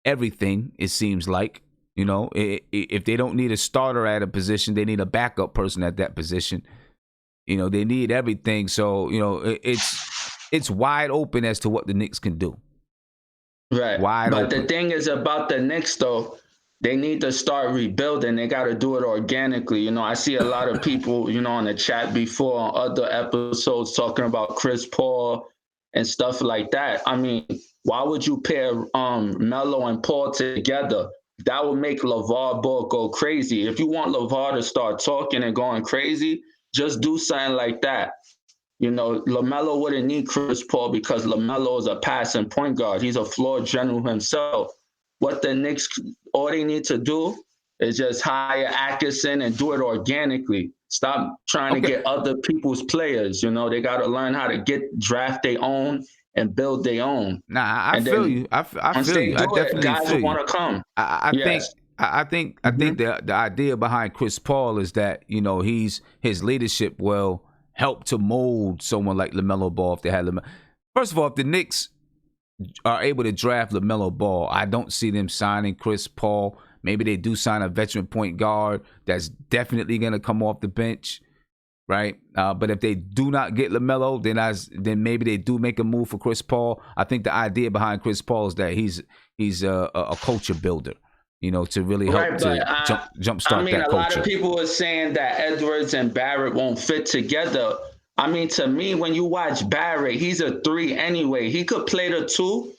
everything, it seems like. You know, if they don't need a starter at a position, they need a backup person at that position. You know, they need everything. So, you know, it's wide open as to what the Knicks can do. Right. But the thing is about the Knicks, though, they need to start rebuilding. They got to do it organically. You know, I see a lot of people, you know, on the chat before on other episodes talking about Chris Paul and stuff like that. I mean, why would you pair Melo and Paul together? That would make LeVar Ball go crazy. If you want LeVar to start talking and going crazy, just do something like that. You know, LaMelo wouldn't need Chris Paul because LaMelo is a passing point guard. He's a floor general himself. What the Knicks, all they need to do is just hire Atkinson and do it organically. Stop trying to get other people's players. You know, they got to learn how to draft their own and build their own. Nah, I feel you. I feel you. I definitely guys feel you. want to come. I think the idea behind Chris Paul is that, you know, his leadership will help to mold someone like LaMelo Ball if they had LaMelo. First of all, if the Knicks are able to draft LaMelo Ball, I don't see them signing Chris Paul. Maybe they do sign a veteran point guard that's definitely going to come off the bench, right? But if they do not get LaMelo, then maybe they do make a move for Chris Paul. I think the idea behind Chris Paul is that he's a culture builder, you know, to really help jumpstart that culture. I mean, a lot of people are saying that Edwards and Barrett won't fit together. I mean, to me, when you watch Barrett, he's a 3 anyway. He could play the 2,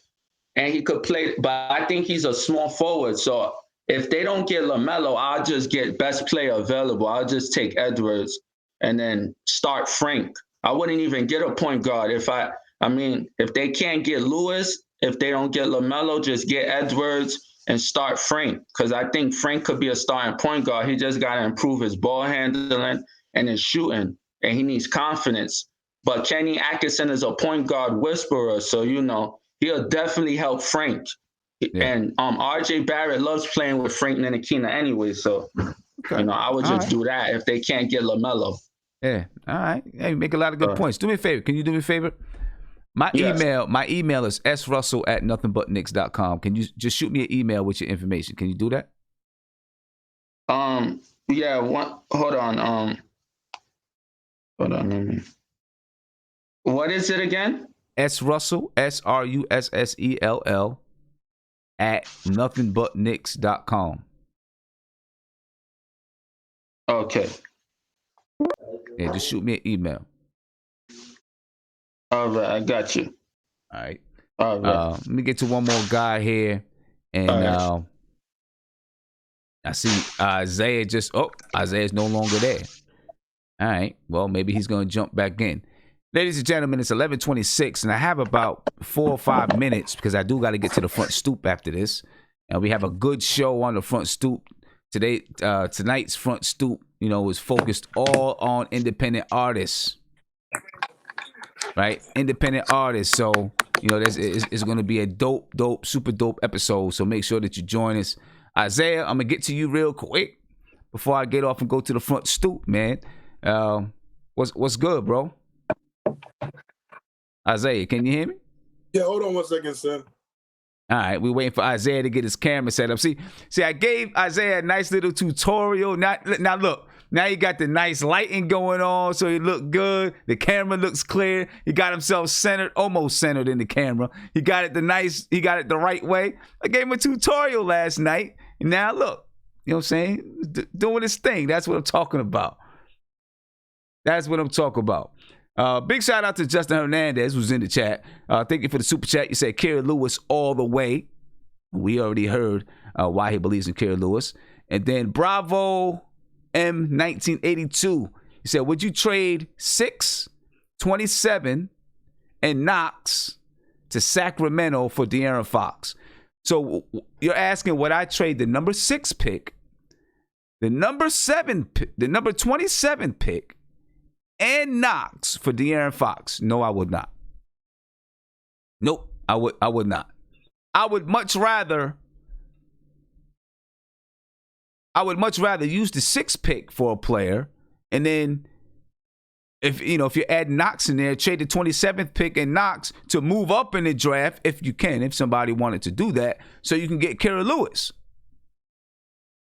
and he could play, but I think he's a small forward. So if they don't get LaMelo, I'll just get best player available. I'll just take Edwards and then start Frank. I wouldn't even get a point guard if they can't get Lewis, if they don't get LaMelo, just get Edwards and start Frank, because I think Frank could be a starting point guard. He just got to improve his ball handling and his shooting, and he needs confidence. But Kenny Atkinson is a point guard whisperer, so, you know, he'll definitely help Frank. Yeah. And RJ Barrett loves playing with Frank Ntilikina anyway, so, you know, I would just do that if they can't get LaMelo. Yeah, all right. Hey, make a lot of good points. Do me a favor. Can you do me a favor? My email is srussell@nothingbutnicks.com. Can you just shoot me an email with your information? Can you do that? Hold on. What is it again? srussell, SRUSSELL @nothingbutnicks.com. Okay. Yeah, just shoot me an email. All right, I got you. All right. All right. Let me get to one more guy here. And I see Isaiah Isaiah's no longer there. All right. Well, maybe he's going to jump back in. Ladies and gentlemen, it's 11:26, and I have about 4 or 5 minutes because I do got to get to the front stoop after this. And we have a good show on the front stoop. Tonight's front stoop, you know, is focused all on independent artists. Right? Independent artists. So, you know, it's going to be a dope, super dope episode. So make sure that you join us. Isaiah, I'm going to get to you real quick before I get off and go to the front stoop, man. What's good, bro? Isaiah, can you hear me? Yeah, hold on 1 second, son. All right, we're waiting for Isaiah to get his camera set up. See, I gave Isaiah a nice little tutorial. Now look, Now you got the nice lighting going on, so he look good. The camera looks clear. He got himself centered, almost centered in the camera. He got it he got it the right way. I gave him a tutorial last night, and now look, you know what I'm saying? Doing his thing. That's what I'm talking about. That's what I'm talking about. Big shout out to Justin Hernandez, who's in the chat. Thank you for the super chat. You said Kerry Lewis all the way. We already heard why he believes in Kerry Lewis. And then Bravo M1982. He said, would you trade 6, 27, and Knox to Sacramento for De'Aaron Fox? So you're asking, would I trade the number 6 pick, the number 27 pick, and Knox for De'Aaron Fox? No, I would not. Nope, I would not. I would much rather use the 6th pick for a player, and then if you add Knox in there, trade the 27th pick and Knox to move up in the draft if you can, if somebody wanted to do that, so you can get Kerry Lewis.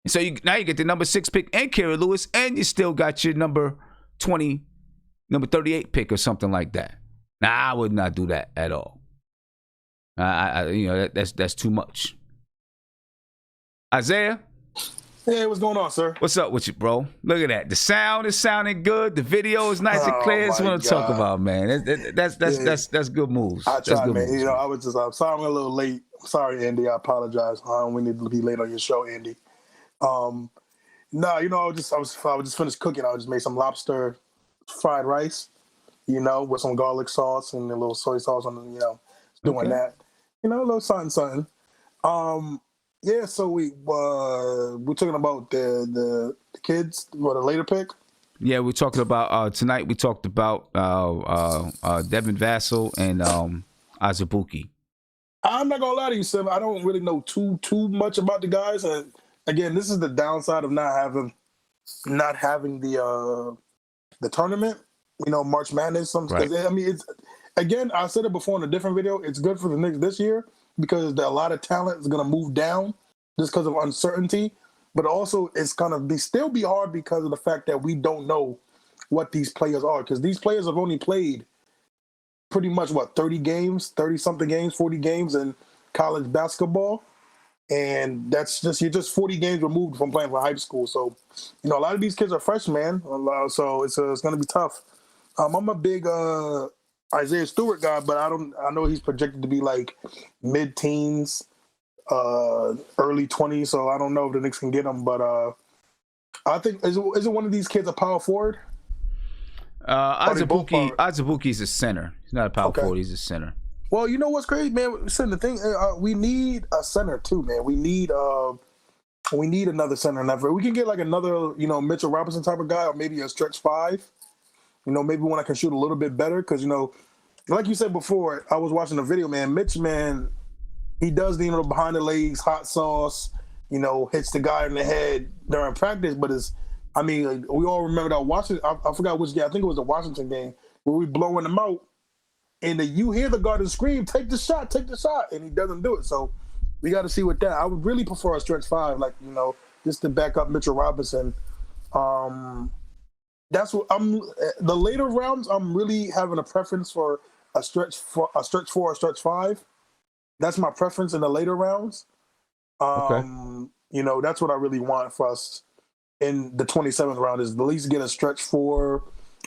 And so now you get the number 6 pick and Kerry Lewis, and you still got your number 38 pick or something like that. Nah, I would not do that at all. That's too much. Isaiah? Hey, what's going on, sir? What's up with you, bro? Look at that. The sound is sounding good. The video is nice and clear. That's what I'm talking about, man. That's good moves. I tried, man. Moves, I'm sorry I'm a little late. I'm sorry, Andy. I apologize. We need to be late on your show, Andy. I just finished cooking. I just made some lobster fried rice, with some garlic sauce and a little soy sauce on, doing that. A little something. Yeah, so we're talking about the kids, the later pick. Yeah, we're talking about tonight. We talked about Devin Vassell and Azubuike. I'm not gonna lie to you, Sim. I don't really know too much about the guys. And again, this is the downside of not having the tournament. March Madness. Right. I mean, it's again. I said it before in a different video. It's good for the Knicks this year because a lot of talent is going to move down just because of uncertainty. But also, it's going to still be hard because of the fact that we don't know what these players are. Because these players have only played pretty much, 30-something games, 40 games in college basketball. And you're just 40 games removed from playing for high school. So, a lot of these kids are freshmen. So it's going to be tough. I'm a big Isaiah Stewart guy, but I know he's projected to be like mid-teens, early 20s. So I don't know if the Knicks can get him, but I think is it one of these kids a power forward? Azubuike's a center. He's not a power forward. He's a center. Well, you know what's crazy, man? Listen, the thing we need a center too, man. We need another center. We can get like another, Mitchell Robinson type of guy, or maybe a stretch 5. Maybe one I can shoot a little bit better because, like you said before, I was watching the video, man. Mitch, man, he does the behind the legs, hot sauce, hits the guy in the head during practice. But we all remember that Washington, I forgot which game, I think it was the Washington game, where we blowing him out. And you hear the guard scream, take the shot, and he doesn't do it. So we got to see with that. I would really prefer a stretch 5, just to back up Mitchell Robinson. That's what the later rounds. I'm really having a preference for a stretch 4, a stretch 5. That's my preference in the later rounds. Okay. That's what I really want for us in the 27th round is at least get a stretch 4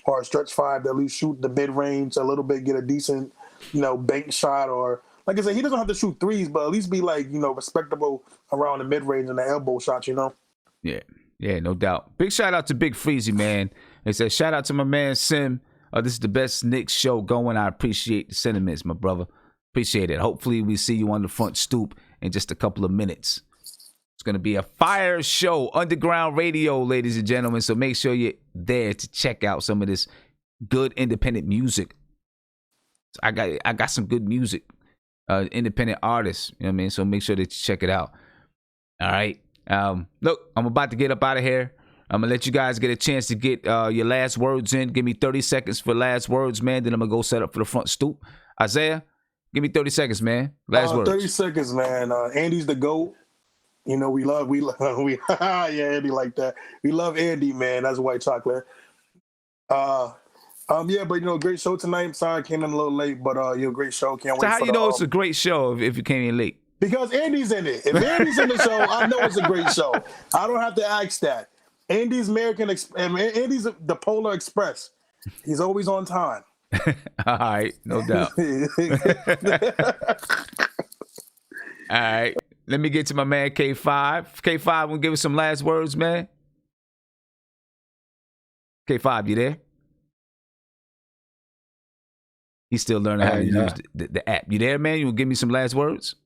or a stretch 5 to at least shoot the mid range a little bit, get a decent, bank shot, or like I said, he doesn't have to shoot threes, but at least be respectable around the mid range and the elbow shots. Yeah, no doubt. Big shout out to Big Freezy, man. He said, shout out to my man Sim. This is the best Knicks show going. I appreciate the sentiments, my brother. Appreciate it. Hopefully we see you on the front stoop in just a couple of minutes. It's going to be a fire show, underground radio, ladies and gentlemen. So make sure you're there to check out some of this good independent music. I got some good music, independent artists. You know what I mean? So make sure that you check it out. All right. Look, I'm about to get up out of here. I'm going to let you guys get a chance to get your last words in. Give me 30 seconds for last words, man. Then I'm going to go set up for the front stoop. Isaiah, give me 30 seconds, man. Last words. 30 seconds, man. Andy's the GOAT. You know, we yeah, Andy like that. We love Andy, man. That's white chocolate. Yeah, but great show tonight. Sorry I came in a little late, but great show. Can't wait. So how for you know it's a great show if you came in late? Because Andy's in it. If Andy's in the show, I know it's a great show. I don't have to ask that. Andy's Andy's the Polar Express. He's always on time. All right, no doubt. All right, let me get to my man K5. K5, want to give us some last words, man? K5, you there? He's still learning how to use the app. You there, man? You want to give me some last words?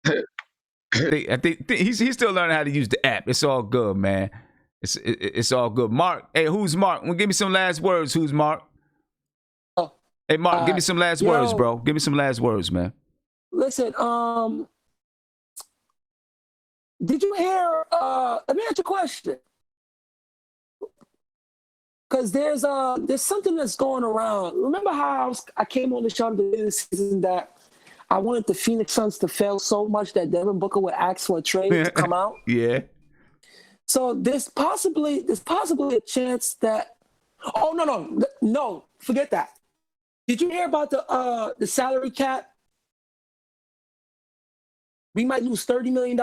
I think he's still learning how to use the app. It's all good, man. It's all good. Mark, hey, who's Mark? Well, give me some last words. Who's Mark? Hey, Mark, give me some last words, bro. Give me some last words, man. Listen, did you hear? Let me ask you a question. Because there's something that's going around. Remember how I came on the show at the beginning of the season that I wanted the Phoenix Suns to fail so much that Devin Booker would ask for a trade to come out? Yeah. So there's possibly a chance that. Oh no! Forget that. Did you hear about the salary cap? We might lose $30 million.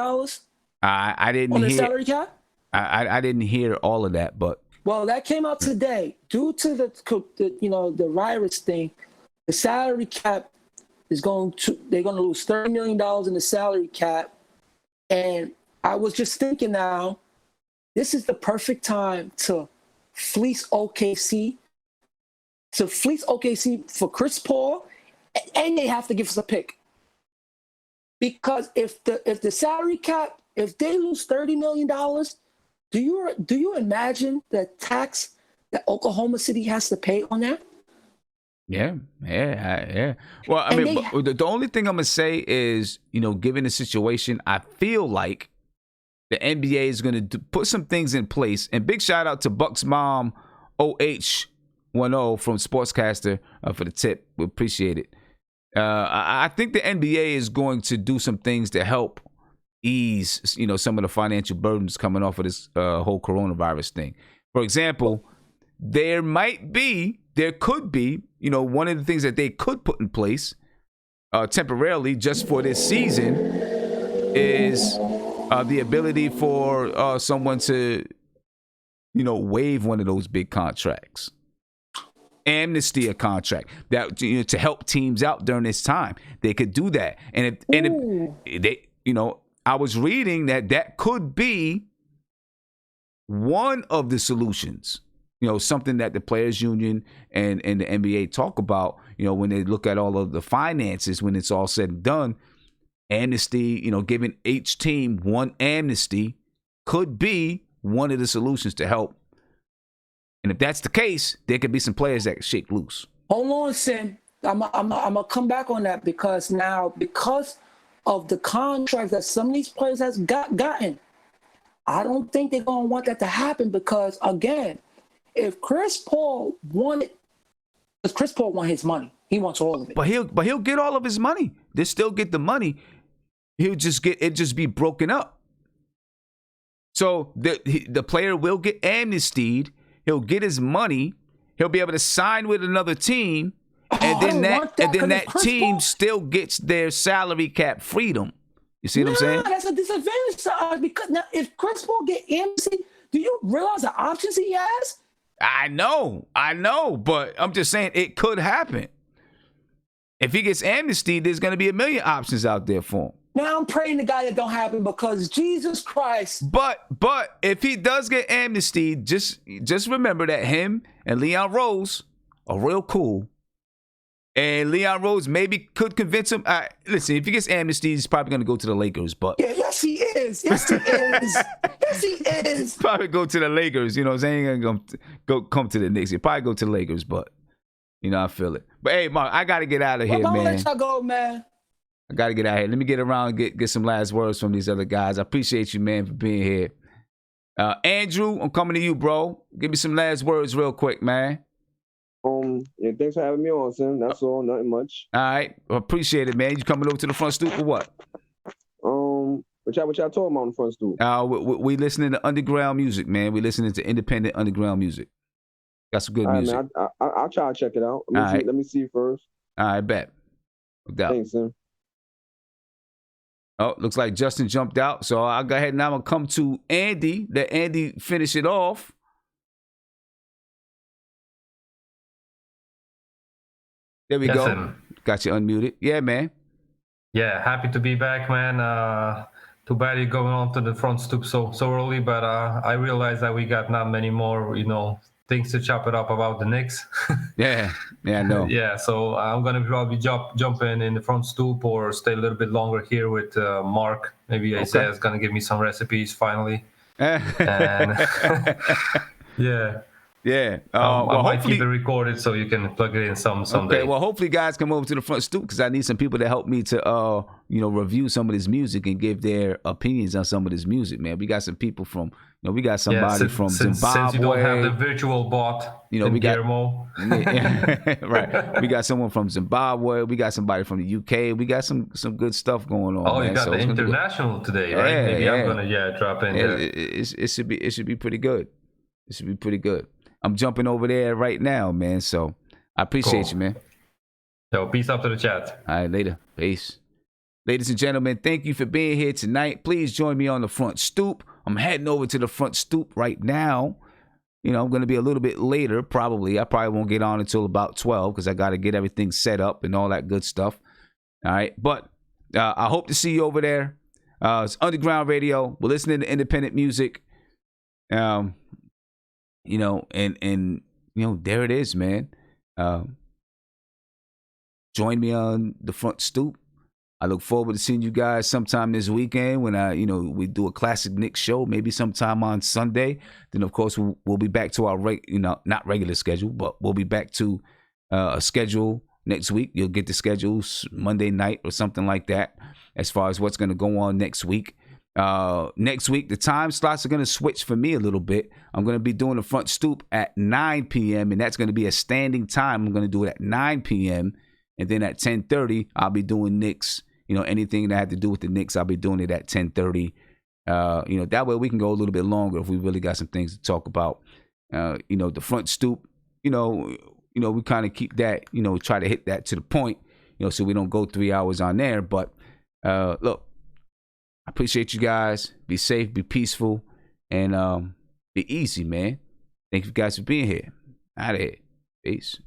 I didn't on the hear salary cap. I didn't hear all of that, but well, that came out today due to the virus thing. The salary cap they're going to lose $30 million in the salary cap, and I was just thinking now, this is the perfect time to fleece OKC. For Chris Paul, and they have to give us a pick. Because if the salary cap, if they lose $30 million, do you imagine the tax that Oklahoma City has to pay on that? Yeah. Well, I mean, the only thing I'm gonna say is, given the situation, I feel like the NBA is gonna put some things in place. And big shout out to Buck's mom, OH10 from Sportscaster for the tip. We appreciate it. I think the NBA is going to do some things to help ease, some of the financial burdens coming off of this whole coronavirus thing. For example, there could be, one of the things that they could put in place temporarily just for this season is the ability for someone to, waive one of those big contracts. Amnesty a contract that to help teams out during this time. They could do that, and I was reading that could be one of the solutions. Something that the players union and the NBA talk about. When they look at all of the finances, when it's all said and done, amnesty. Giving each team one amnesty could be one of the solutions to help. And if that's the case, there could be some players that shake loose. Hold on, Sim. I'm gonna come back on that because of the contract that some of these players has gotten, I don't think they're gonna want that to happen because again, if Chris Paul wanted, because Chris Paul wants his money, he wants all of it. But he'll get all of his money. They still get the money. He'll just be broken up. So the player will get amnestied. He'll get his money. He'll be able to sign with another team, and then that team still gets their salary cap freedom. You see what I'm saying? That's a disadvantage to us because now if Chris Paul get amnesty, do you realize the options he has? I know, but I'm just saying it could happen. If he gets amnesty, there's going to be a million options out there for him. Now I'm praying to God that don't happen because Jesus Christ. But if he does get amnesty, just remember that him and Leon Rose are real cool. And Leon Rose maybe could convince him. Listen, if he gets amnesty, he's probably going to go to the Lakers. But yes, he is. Yes, he is. Yes, he is. Probably go to the Lakers. You know what I'm saying? He ain't going to come to the Knicks. He'll probably go to the Lakers, but, I feel it. But, hey, Mark, I got to get out of here, man. Don't let y'all go, man. I got to get out here. Let me get around and get some last words from these other guys. I appreciate you, man, for being here. Andrew, I'm coming to you, bro. Give me some last words real quick, man. Yeah, thanks for having me on, Sim. That's all, nothing much. All right, well, appreciate it, man. You coming over to the front stoop or what? What y'all talking about on the front stoop? We listening to underground music, man. We listening to independent underground music. Got some good All right, music. man. I'll try to check it out. Let me see first. All right, bet. No doubt. Thanks, Sim. Oh, looks like Justin jumped out. So I'll go ahead and I'm going to come to Andy. Let Andy finish it off. There we go. Tim. Got you unmuted. Yeah, man. Yeah, happy to be back, man. Too bad you're going on to the front stoop so early, but I realized that we got not many more, things to chop it up about the Knicks. Yeah, I know. Yeah, so I'm gonna probably jump in the front stoop or stay a little bit longer here with Mark. Maybe Isaiah's gonna give me some recipes finally. And yeah. Yeah. I might keep it recorded so you can plug it in someday. Okay, well, hopefully guys come over to the front stoop because I need some people to help me to, review some of this music and give their opinions on some of this music, man. We got some people from, we got somebody from Zimbabwe. Since you don't have the virtual bot, we got Guillermo. Right. We got someone from Zimbabwe. We got somebody from the UK. We got some good stuff going on. Oh, man. you got the international today, right? Yeah, Maybe I'm gonna drop in there. It should be pretty good. It should be pretty good. I'm jumping over there right now, man. So I appreciate you, man. So peace out to the chat. All right, later. Peace. Ladies and gentlemen, thank you for being here tonight. Please join me on the front stoop. I'm heading over to the front stoop right now. I'm going to be a little bit later, probably. I probably won't get on until about 12 because I got to get everything set up and all that good stuff. All right. But I hope to see you over there. It's Underground Radio. We're listening to independent music. There it is, man. Join me on the front stoop. I look forward to seeing you guys sometime this weekend when we do a classic Knicks show, maybe sometime on Sunday. Then of course we'll be back to our not regular schedule, but we'll be back to a schedule next week. You'll get the schedules Monday night or something like that as far as what's going to go on next week. Next week, the time slots are going to switch for me a little bit. I'm going to be doing the front stoop at 9 p.m. and that's going to be a standing time. I'm going to do it at 9 p.m. and then at 10:30, I'll be doing Knicks. Anything that had to do with the Knicks, I'll be doing it at 10:30. That way we can go a little bit longer if we really got some things to talk about. The front stoop, we kind of keep that, try to hit that to the point, so we don't go 3 hours on there. But look, I appreciate you guys. Be safe, be peaceful, and be easy, man. Thank you guys for being here. Out of here. Peace.